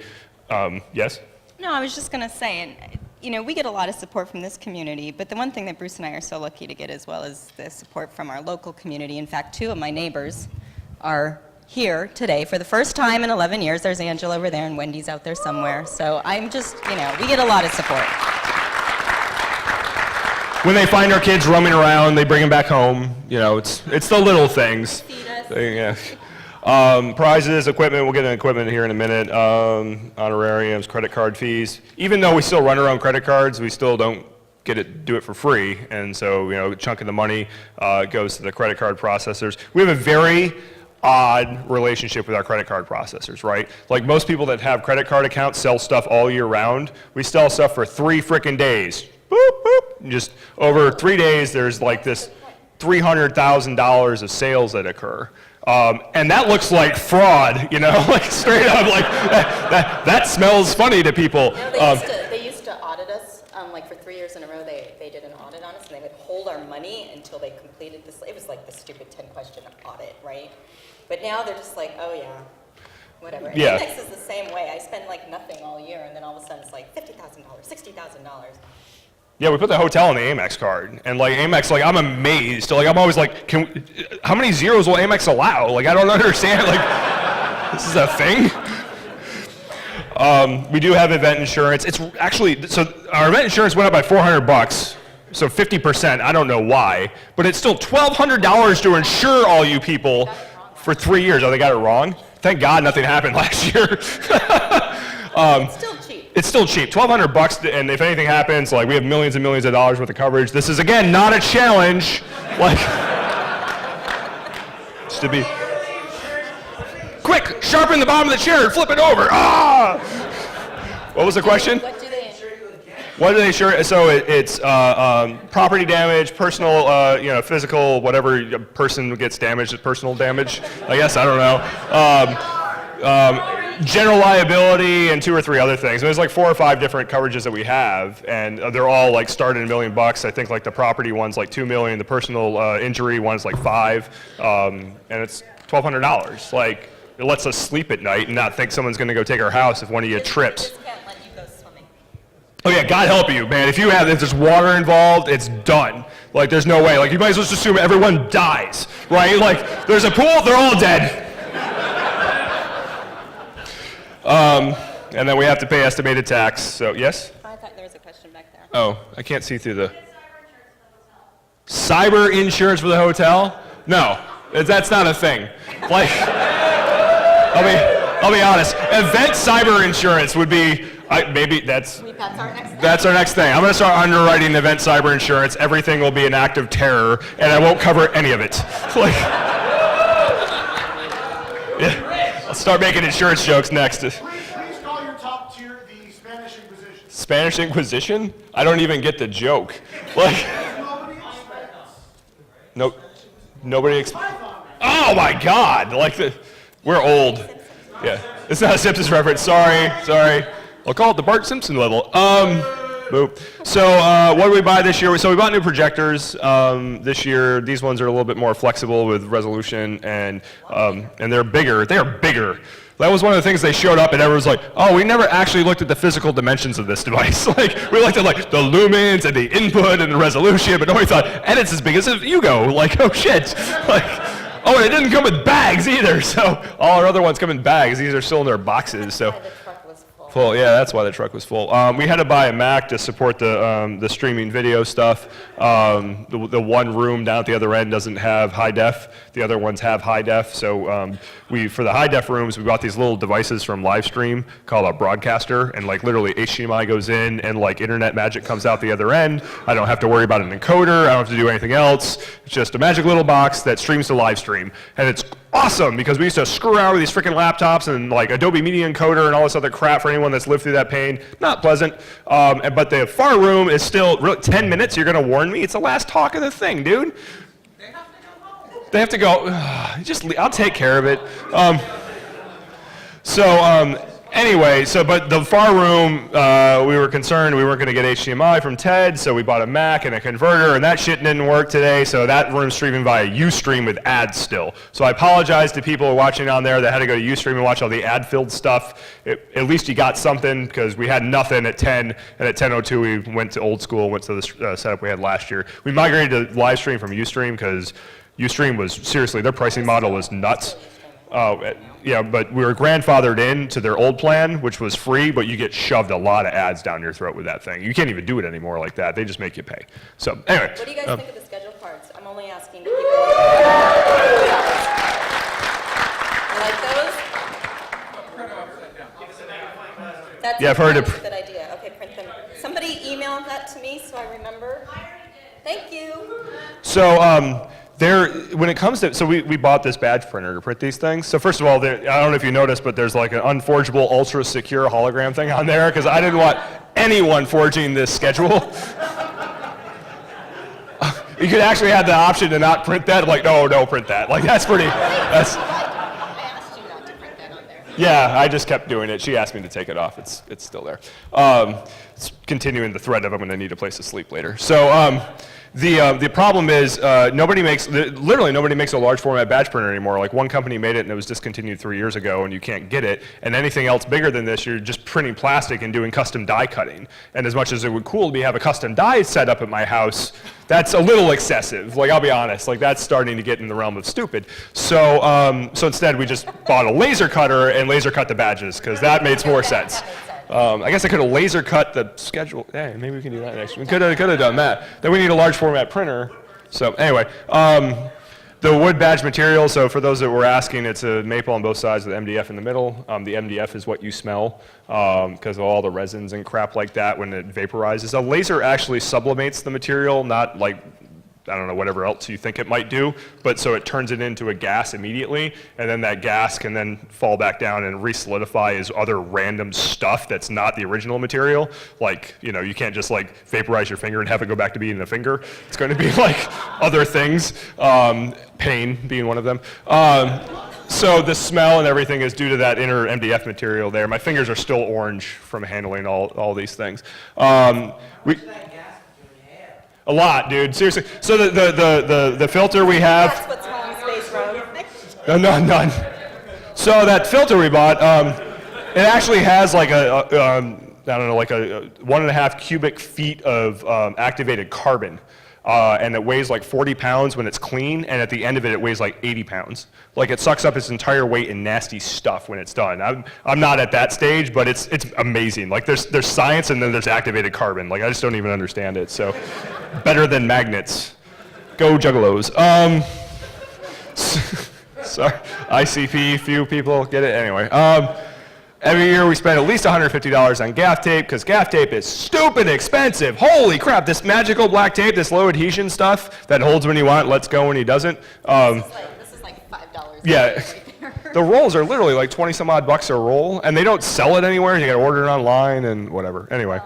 yes? No, I was just going to say, and we get a lot of support from this community, but the one thing that Bruce and I are so lucky to get as well is the support from our local community. In fact, 2 of my neighbors are here today for the first time in 11 years. There's Angela over there and Wendy's out there somewhere. So I'm just, we get a lot of support. When they find our kids roaming around, they bring them back home. It's the little things. Feed us. Yeah. Prizes, equipment, we'll get into equipment here in a minute. Honorariums, credit card fees. Even though we still run our own credit cards, we still don't do it for free. And so, a chunk of the money goes to the credit card processors. We have a very odd relationship with our credit card processors, right? Like most people that have credit card accounts sell stuff all year round. We sell stuff for 3 frickin' days. Boop, boop. Just over 3 days, there's like this $300,000 of sales that occur. And that looks like fraud, like straight up, like that smells funny to people. They used to audit us, like for 3 years in a row, they did an audit on us, and they would hold our money until they completed this. It was like the stupid 10-question audit, right? But now they're just like, oh yeah, whatever. And Yeah. Amex is the same way. I spend like nothing all year, and then all of a sudden it's like $50,000, $60,000. Yeah, we put the hotel on the Amex card, and like Amex, like I'm amazed. Like I'm always like, how many zeros will Amex allow? Like I don't understand. Like this is a thing. We do have event insurance. It's actually so our event insurance went up by $400, so 50%. I don't know why, but it's still $1,200 to insure all you people for 3 years. Oh, they got it wrong. Thank God nothing happened last year. It's still cheap. It's still cheap, $1,200, and if anything happens, like we have millions and millions of dollars worth of coverage. This is again not a challenge, like just to be quick, sharpen the bottom of the chair and flip it over. Ah! What was the question? What do they insure? What do they insure? So it's property damage, personal, physical, whatever a person gets damaged, is personal damage. I guess I don't know. General liability and 2 or 3 other things. There's like 4 or 5 different coverages that we have, and they're all like start at $1 million. I think like the property one's like $2 million, the personal injury one's like $5 million, and it's $1,200. Like It lets us sleep at night and not think someone's going to go take our house if one of you trips. This can't let you go swimming. Oh yeah, God help you, man. If there's water involved, it's done. Like, there's no way. Like, you might as well just assume everyone dies, right? Like, there's a pool, they're all dead. And then we have to pay estimated tax. So, yes? I thought there was a question back there. Oh, I can't see through the... Cyber insurance for the hotel? No, that's not a thing. Like, I'll be honest. Event cyber insurance would be, maybe that's our next thing. I'm going to start underwriting event cyber insurance. Everything will be an act of terror, and I won't cover any of it. Like, yeah, I'll start making insurance jokes next. Please call your top tier the Spanish Inquisition. Spanish Inquisition? I don't even get the joke. Like, nope. Nobody. Oh my God! Like we're old. Yeah, it's not a Simpsons reference. Sorry. I'll call it the Bart Simpson level. Boop. So what did we buy this year? So we bought new projectors this year. These ones are a little bit more flexible with resolution, and they're bigger. They are bigger. That was one of the things they showed up, and everyone's like, "Oh, we never actually looked at the physical dimensions of this device. Like, we looked at like the lumens and the input and the resolution, but nobody thought, and it's as big as Hugo. Like, oh shit. Like, oh, and it didn't come with bags either. So all our other ones come in bags. These are still in their boxes. So. The truck was full. Full, yeah, that's why the truck was full. We had to buy a Mac to support the streaming video stuff. The one room down at the other end doesn't have high def. The other ones have high def. So for the high def rooms, we bought these little devices from Livestream called a broadcaster, and like literally HDMI goes in, and like internet magic comes out the other end. I don't have to worry about an encoder. I don't have to do anything else. It's just a magic little box that streams to Livestream, and it's awesome because we used to screw around with these freaking laptops and like Adobe Media Encoder and all this other crap for anyone that's lived through that pain. Not pleasant. But the far room is still 10 minutes. You're gonna warn me? It's the last talk of the thing, dude. They have to go. I'll take care of it. Anyway, but the far room, we were concerned we weren't going to get HDMI from Ted, so we bought a Mac and a converter, and that shit didn't work today, so that room's streaming via Ustream with ads still. So I apologize to people watching on there that had to go to Ustream and watch all the ad-filled stuff. At least you got something, because we had nothing at 10, and at 10:02 we went to old school, went to the setup we had last year. We migrated to live stream from Ustream, because Ustream was, seriously, their pricing model was nuts. Yeah, but we were grandfathered in to their old plan, which was free, but you get shoved a lot of ads down your throat with that thing. You can't even do it anymore like that. They just make you pay. So anyway. What do you guys think of the schedule cards? I'm only asking people. You like those? That's Yeah, I've heard it. That's a good idea. Okay, print them. Somebody email that to me so I remember. Thank you. So when it comes to, so we bought this badge printer to print these things. So first of all, I don't know if you noticed, but there's like an unforgeable, ultra secure hologram thing on there, because I didn't want anyone forging this schedule. You could actually have the option to not print that. I'm like, no, print that. Like, that's pretty, that's. I asked you not to print that on there. Yeah, I just kept doing it. She asked me to take it off. It's still there. It's continuing the thread of I'm going to need a place to sleep later. So the problem is literally nobody makes a large format badge printer anymore. Like, one company made it and it was discontinued 3 years ago, and you can't get it. And anything else bigger than this, you're just printing plastic and doing custom die cutting. And as much as it would cool to have a custom die set up at my house, that's a little excessive. Like, I'll be honest, like, that's starting to get in the realm of stupid. So instead we just bought a laser cutter and laser cut the badges, because that made more sense. I guess I could have laser cut the schedule. Hey, maybe we can do that next. We could have done that. Then we need a large format printer. So anyway, the wood badge material. So for those that were asking, it's a maple on both sides with MDF in the middle. The MDF is what you smell because of all the resins and crap like that when it vaporizes. A laser actually sublimates the material, not like, I don't know, whatever else you think it might do, but so it turns it into a gas immediately, and then that gas can then fall back down and re-solidify as other random stuff that's not the original material. Like, you know, you can't just like vaporize your finger and have it go back to being a finger. It's going to be like other things, pain being one of them. So the smell and everything is due to that inner MDF material there. My fingers are still orange from handling all these things. A lot, dude. Seriously. So the filter we have. That's what's wrong, Space Road. No, none. So that filter we bought, it actually has like I don't know, like a 1.5 cubic feet of activated carbon. And it weighs like 40 pounds when it's clean, and at the end of it, it weighs like 80 pounds. Like it sucks up its entire weight in nasty stuff when it's done. I'm not at that stage, but it's amazing. Like there's science and then there's activated carbon. Like I just don't even understand it. So better than magnets. Go Juggalos. Sorry, ICP, few people get it. Anyway. Every year we spend at least $150 on gaff tape because gaff tape is stupid expensive. Holy crap, this magical black tape, this low adhesion stuff that holds when you want, lets go when he doesn't. This is like $5. Yeah, Right there. the rolls are literally like 20 some odd bucks a roll, and they don't sell it anywhere. You gotta order it online and whatever. Anyway.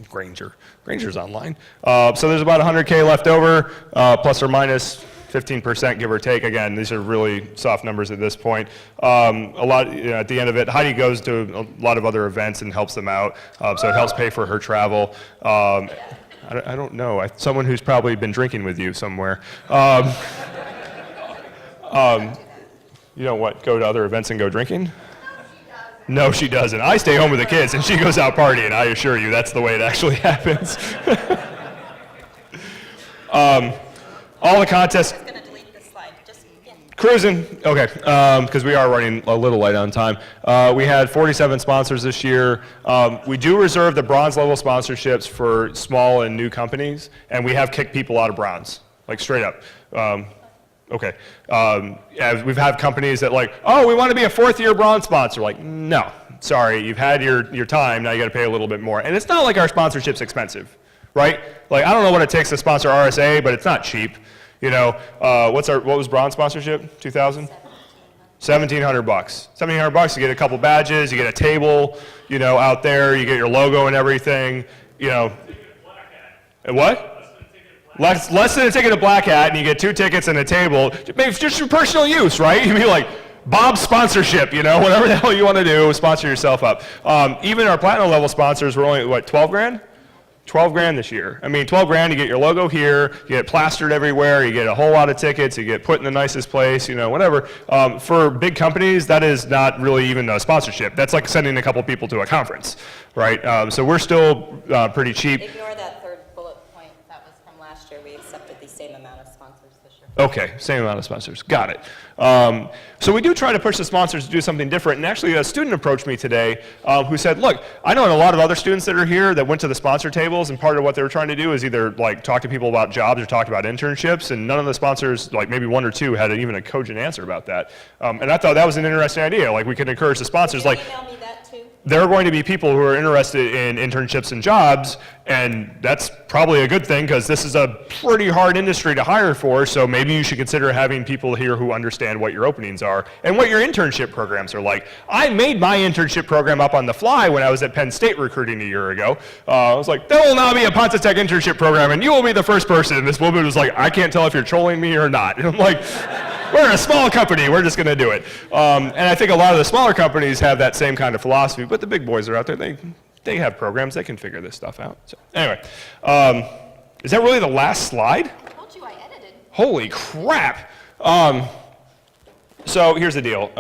Granger's online. So there's about 100K left over, plus or minus 15%, give or take. Again, these are really soft numbers at this point. A lot, at the end of it, Heidi goes to a lot of other events and helps them out, so it helps pay for her travel. I don't know, someone who's probably been drinking with you somewhere. You know what, go to other events and go drinking? No, she doesn't. I stay home with the kids, and she goes out partying. I assure you, that's the way it actually happens. All the contests. I was going to delete this slide. Just Cruising, okay, because we are running a little light on time. We had 47 sponsors this year. We do reserve the bronze level sponsorships for small and new companies, and we have kicked people out of bronze, like straight up. Okay, we've had companies that like, oh, we want to be a 4th-year bronze sponsor. Like, no, sorry, you've had your time, now you got to pay a little bit more. And it's not like our sponsorship's expensive, right? Like, I don't know what it takes to sponsor RSA, but it's not cheap. You know, what was bronze sponsorship? 2,000? 1,700 bucks. 1,700 bucks, you get a couple badges, you get a table, you know, out there, you get your logo and everything, you know. And what? Less than a ticket of Black Hat, and you get 2 tickets and a table. Maybe just for personal use, right? You'd be like, Bob's sponsorship, you know, whatever the hell you want to do, sponsor yourself up. Even our platinum level sponsors were only, what, 12 grand? 12 grand this year. I mean, 12 grand, you get your logo here, you get it plastered everywhere, you get a whole lot of tickets, you get put in the nicest place, you know, whatever. For big companies, that is not really even a sponsorship. That's like sending a couple people to a conference, right? So we're still pretty cheap. ignore that third bullet point. That was from last year. We accepted the same amount of sponsors this year. Okay, same amount of sponsors. Got it. So we do try to push the sponsors to do something different. And actually, a student approached me today who said, look, I know a lot of other students that are here that went to the sponsor tables, and part of what they were trying to do is either like talk to people about jobs or talk about internships, and none of the sponsors, like maybe 1 or 2, had even a cogent answer about that. And I thought that was an interesting idea. Like we could encourage the sponsors. Can you Like, email me that too? there are going to be people who are interested in internships and jobs, and that's probably a good thing because this is a pretty hard industry to hire for, so maybe you should consider having people here who understand what your openings are and what your internship programs are like. I made my internship program up on the fly when I was at Penn State recruiting a year ago. I was like, there will now be a Ponce Tech internship program, and you will be the first person. And this woman was like, I can't tell if you're trolling me or not. And I'm like, we're a small company, we're just going to do it. And I think a lot of the smaller companies have that same kind of philosophy, but the big boys are out there, they have programs, they can figure this stuff out. So anyway, is that really the last slide? I told you I edited. Holy crap. So here's the deal.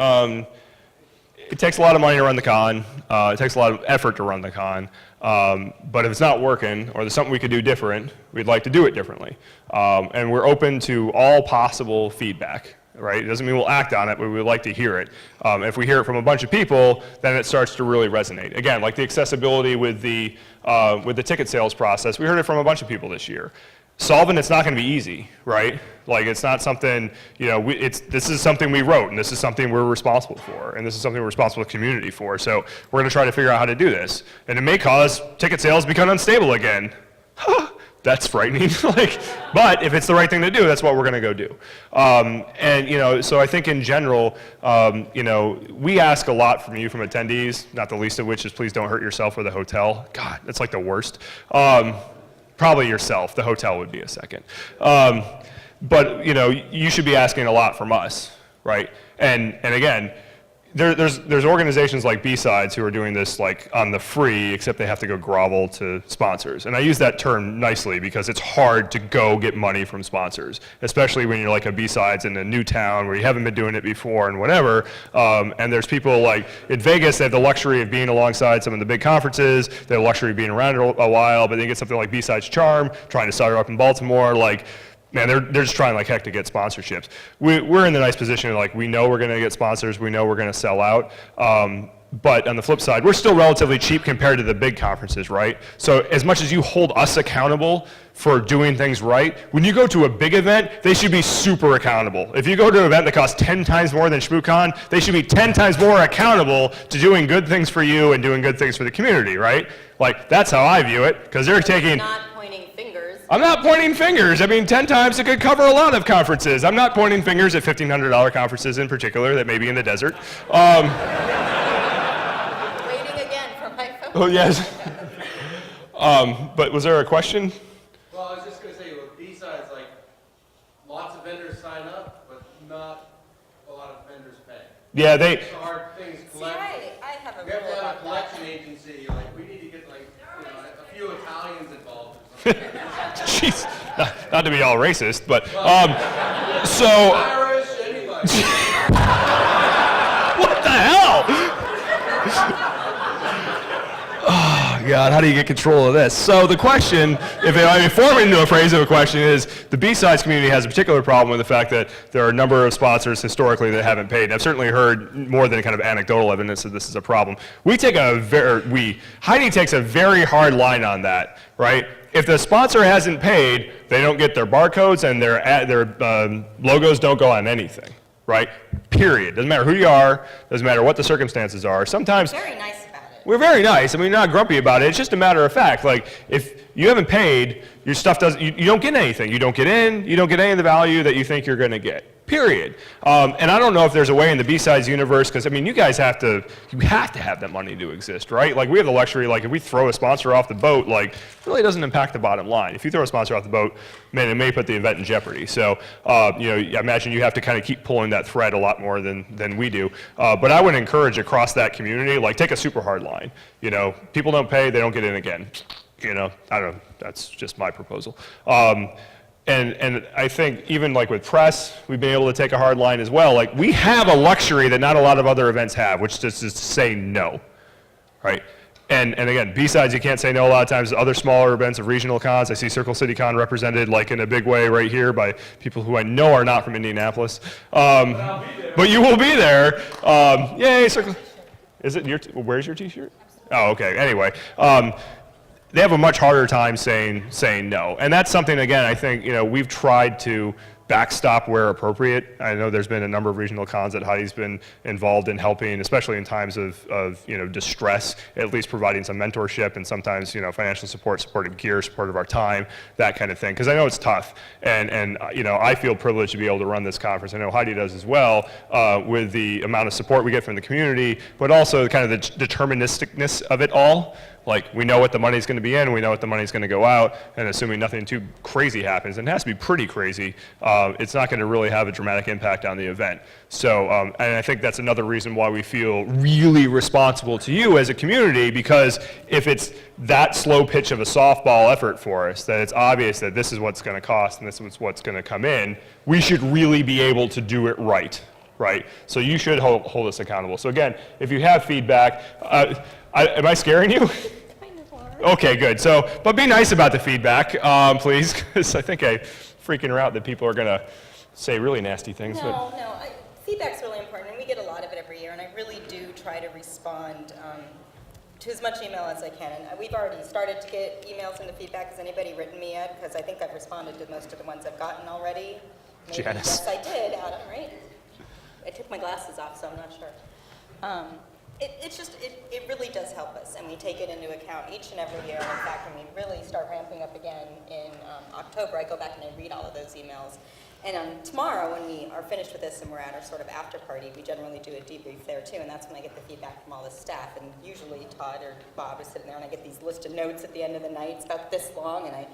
It takes a lot of money to run the con. It takes a lot of effort to run the con. But if it's not working, or there's something we could do different, we'd like to do it differently. And we're open to all possible feedback, right? It doesn't mean we'll act on it, but we'd like to hear it. If we hear it from a bunch of people, then it starts to really resonate. Again, like the accessibility with the ticket sales process, we heard it from a bunch of people this year. Solving it's not going to be easy, right? Like it's not something, you know, this is something we wrote, and this is something we're responsible for, and this is something we're responsible to the community for. So we're going to try to figure out how to do this. And it may cause ticket sales become unstable again. That's frightening. But if it's the right thing to do, that's what we're going to go do. And you know, so I think in general, you know, we ask a lot from you, from attendees. Not the least of which is please don't hurt yourself or the hotel. God, that's like the worst. Probably yourself. The hotel would be a second. But you know, you should be asking a lot from us, right? And again, there's organizations like B-Sides who are doing this like on the free, except they have to go grovel to sponsors. And I use that term nicely because it's hard to go get money from sponsors, especially when you're like a B-Sides in a new town where you haven't been doing it before and whatever. And there's people like in Vegas, they have the luxury of being alongside some of the big conferences. They have the luxury of being around a while, but then you get something like B-Sides Charm, trying to start up in Baltimore, like, man, they're just trying like heck to get sponsorships. We're in the nice position of like, we know we're gonna get sponsors, we know we're gonna sell out. But on the flip side, we're still relatively cheap compared to the big conferences, right? So as much as you hold us accountable for doing things right, when you go to a big event, they should be super accountable. If you go to an event that costs 10 times more than ShmooCon, they should be 10 times more accountable to doing good things for you and doing good things for the community, right? Like, that's how I view it, because they're taking... Not pointing fingers. I'm not pointing fingers. I mean, 10 times it could cover a lot of conferences. I'm not pointing fingers at $1,500 conferences in particular that may be in the desert. Waiting again for my phone. Oh, yes. But was there a question? Well, I was just going to say, with B-Sides, like, lots of vendors sign up, but not a lot of vendors pay. Yeah, It's a hard thing to See, collect. I have a We have rule to have a about that. collection agency, like, we need to get, like, you know, a few Italians involved or something. Jeez, not to be all racist, but, so, Irish, anybody. what the hell? Oh, God, how do you get control of this? So the question, if I form it into a phrase of a question, is the B-Sides community has a particular problem with the fact that there are a number of sponsors historically that haven't paid. And I've certainly heard more than kind of anecdotal evidence that this is a problem. Heidi takes a very hard line on that, right? If the sponsor hasn't paid, they don't get their barcodes and their logos don't go on anything, right? Period. Doesn't matter who you are, doesn't matter what the circumstances are. Sometimes Very nice about it. we're very nice. I mean, we're not grumpy about it. It's just a matter of fact. Like, if you haven't paid, your stuff doesn't, you don't get anything. You don't get in, you don't get any of the value that you think you're going to get. Period. And I don't know if there's a way in the B-Sides universe, because I mean, you guys have to have that money to exist, right? Like, we have the luxury, like, if we throw a sponsor off the boat, like, it really doesn't impact the bottom line. If you throw a sponsor off the boat, man, it may put the event in jeopardy. So, you know, I imagine you have to kind of keep pulling that thread a lot more than we do. But I would encourage across that community, like, take a super hard line. You know, people don't pay, they don't get in again. You know, I don't know, that's just my proposal. And I think even like with press, we've been able to take a hard line as well. Like, we have a luxury that not a lot of other events have, which is to say no, right? And again, B-Sides, you can't say no a lot of times. Other smaller events of regional cons, I see Circle City Con represented like in a big way right here by people who I know are not from Indianapolis. But you will be there. Yay, Circle. Is it your, where's your t-shirt? Oh, okay, anyway. They have a much harder time saying no. And that's something, again, I think, you know, we've tried to backstop where appropriate. I know there's been a number of regional cons that Heidi's been involved in helping, especially in times of you know, distress, at least providing some mentorship and sometimes, you know, financial support, supportive gear, support of our time, that kind of thing. Because I know it's tough. And you know, I feel privileged to be able to run this conference. I know Heidi does as well, with the amount of support we get from the community, but also kind of the deterministicness of it all. Like, we know what the money's going to be in, we know what the money's going to go out, and assuming nothing too crazy happens, and it has to be pretty crazy, it's not going to really have a dramatic impact on the event. So, and I think that's another reason why we feel really responsible to you as a community, because if it's that slow pitch of a softball effort for us, that it's obvious that this is what's going to cost and this is what's going to come in, we should really be able to do it right. Right? So you should hold us accountable. So again, if you have feedback, am I scaring you? Kind of are. Okay, good. So, but be nice about the feedback, please, because I think I'm freaking her out that people are going to say really nasty things. No, feedback's really important, and we get a lot of it every year, and I really do try to respond to as much email as I can. And we've already started to get emails into feedback. Has anybody written me yet? Because I think I've responded to most of the ones I've gotten already. Maybe. Janice. Yes, I did, Adam, right? I took my glasses off, so I'm not sure. It really does help us, and we take it into account each and every year. And in fact, when we really start ramping up again in October, I go back and I read all of those emails. And tomorrow, when we are finished with this and we're at our sort of after party, we generally do a debrief there too, and that's when I get the feedback from all the staff. And usually Todd or Bob is sitting there, and I get these list of notes at the end of the night. It's about this long, and I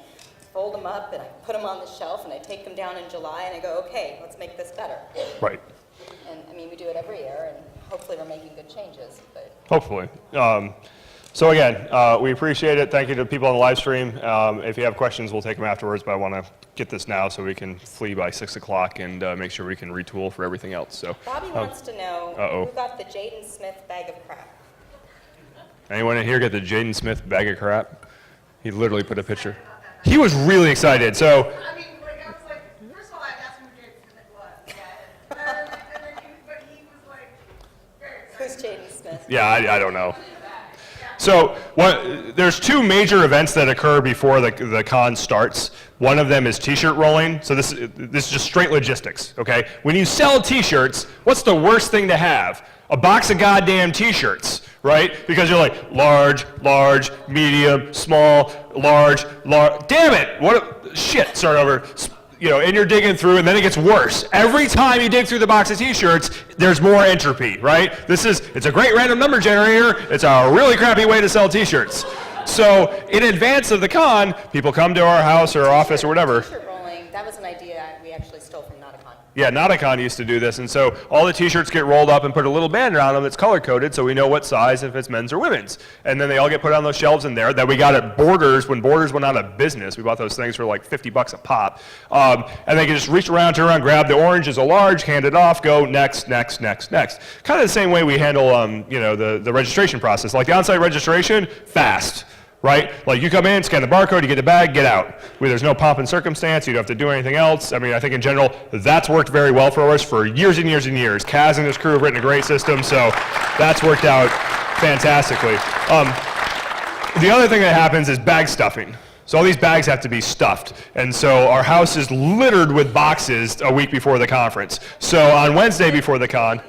fold them up, and I put them on the shelf, and I take them down in July, and I go, okay, let's make this better. Right. And I mean, we do it every year, and hopefully we're making good changes, but. Hopefully. So again, we appreciate it. Thank you to people on the live stream. If you have questions, we'll take them afterwards, but I want to get this now so we can flee by 6 o'clock and make sure we can retool for everything else. So, Bobby wants to know who got the Jaden Smith bag of crap. anyone in here get the Jaden Smith bag of crap? He literally put a picture. He was really excited. So, I mean, like, I was like, first of all, I asked him who Jaden Smith was. Yeah. But he was like, very excited. Who's Jaden Smith? yeah, I don't know. So there's two major events that occur before the con starts. One of them is t-shirt rolling. So this is just straight logistics, okay? When you sell t-shirts, what's the worst thing to have? A box of goddamn t-shirts, right? Because you're like, large, large, medium, small, large, large. Damn it! Shit, start over. You know, and you're digging through, and then it gets worse. Every time you dig through the box of t-shirts, there's more entropy, right? It's a great random number generator. It's a really crappy way to sell t-shirts. So in advance of the con, people come to our house or our office or whatever. T-shirt rolling, that was an idea we actually stole from Nauticon. Yeah, Nauticon used to do this, and so all the t-shirts get rolled up and put a little banner on them that's color-coded so we know what size, if it's men's or women's. And then they all get put on those shelves in there that we got at Borders when Borders went out of business. We bought those things for like 50 bucks a pop. And they can just reach around, turn around, grab the orange is a large, hand it off, go next, next, next, next. Kind of the same way we handle the registration process. Like the on-site registration, fast. Right? Like you come in, scan the barcode, you get the bag, get out. There's no pomp and circumstance, you don't have to do anything else. I mean, I think in general, that's worked very well for us for years and years and years. Kaz and his crew have written a great system, so that's worked out fantastically. The other thing that happens is bag stuffing. So all these bags have to be stuffed. And so our house is littered with boxes a week before the conference. So on Wednesday before the con,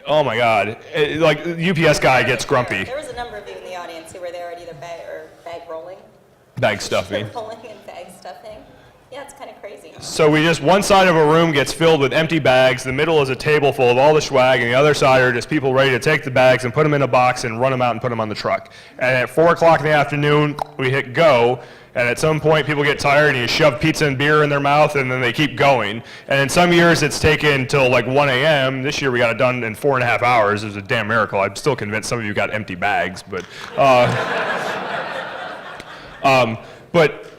oh my God, like the UPS guy gets grumpy. There was a number of you in the audience who were there at either bag rolling. Bag stuffing. Rolling and bag stuffing. Yeah, it's kind of crazy. So one side of a room gets filled with empty bags, the middle is a table full of all the swag, and the other side are just people ready to take the bags and put them in a box and run them out and put them on the truck. And at 4 o'clock in the afternoon, we hit go, and at some point people get tired and you shove pizza and beer in their mouth and then they keep going. And in some years it's taken till like 1 a.m. This year we got it done in 4.5 hours. It was a damn miracle. I'm still convinced some of you got empty bags, but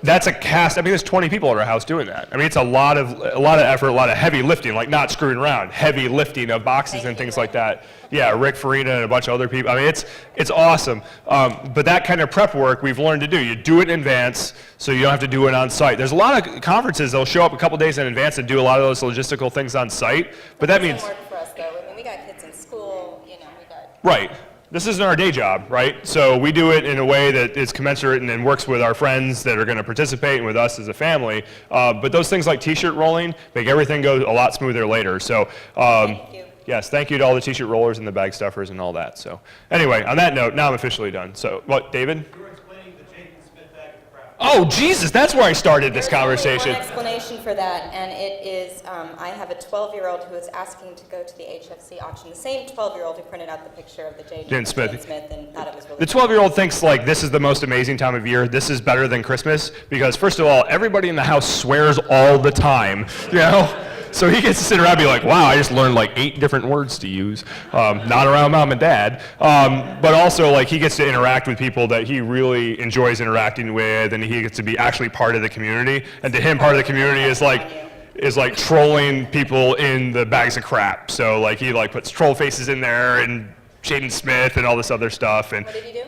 that's a cast. I mean, there's 20 people at our house doing that. I mean, it's a lot of effort, a lot of heavy lifting, like not screwing around, heavy lifting of boxes and things like that. Yeah, Rick Farina and a bunch of other people. I mean, it's awesome. But that kind of prep work we've learned to do. You do it in advance, so you don't have to do it on site. There's a lot of conferences that'll show up a couple days in advance and do a lot of those logistical things on site. But that means doesn't work for us though. I mean, we got kids in school. You know, we got. Right. This isn't our day job, right? So we do it in a way that is commensurate and works with our friends that are going to participate and with us as a family. But those things like t-shirt rolling make everything go a lot smoother later. So Thank you. yes, thank you to all the t-shirt rollers and the bag stuffers and all that. So anyway, on that note, now I'm officially done. So what, David? You were explaining the Jaden Smith bag of crap. Oh, Jesus, that's where I started this There's only conversation. one explanation for that, and it is I have a 12-year-old who is asking to go to the HFC auction. The same 12-year-old who printed out the picture of the Jaden Smith and thought it was really The 12-year-old thinks like this is the most amazing time of year. This is better than Christmas because first of all, everybody in the house swears all the time, you know? So he gets to sit around and be like, wow, I just learned like 8 different words to use, not around mom and dad. But also like he gets to interact with people that he really enjoys interacting with, and he gets to be actually part of the community. And to him, part of the community is like trolling people in the bags of crap. So like he like puts troll faces in there and Jaden Smith and all this other stuff. And What did he do?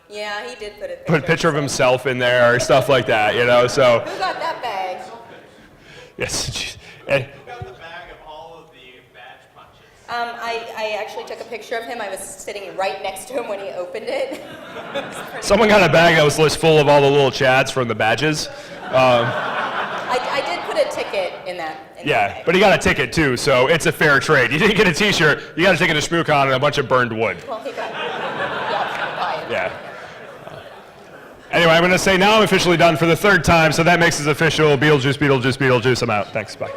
Yeah, he did put put a picture of himself in there or stuff like that, you know, so. Who got that bag? Yes. And Got the bag of all of the badge punches. I actually took a picture of him. I was sitting right next to him when he opened it. someone got a bag that was full of all the little chads from the badges. I did put a ticket in that. In that Yeah, bag. but he got a ticket too, so it's a fair trade. You didn't get a t-shirt, you got a ticket to ShmooCon and a bunch of burned wood. Well, he got the option to buy it. Yeah. Anyway, I'm going to say now I'm officially done for the 3rd time, so that makes us official. Beetlejuice, Beetlejuice, Beetlejuice. I'm out. Thanks. Bye.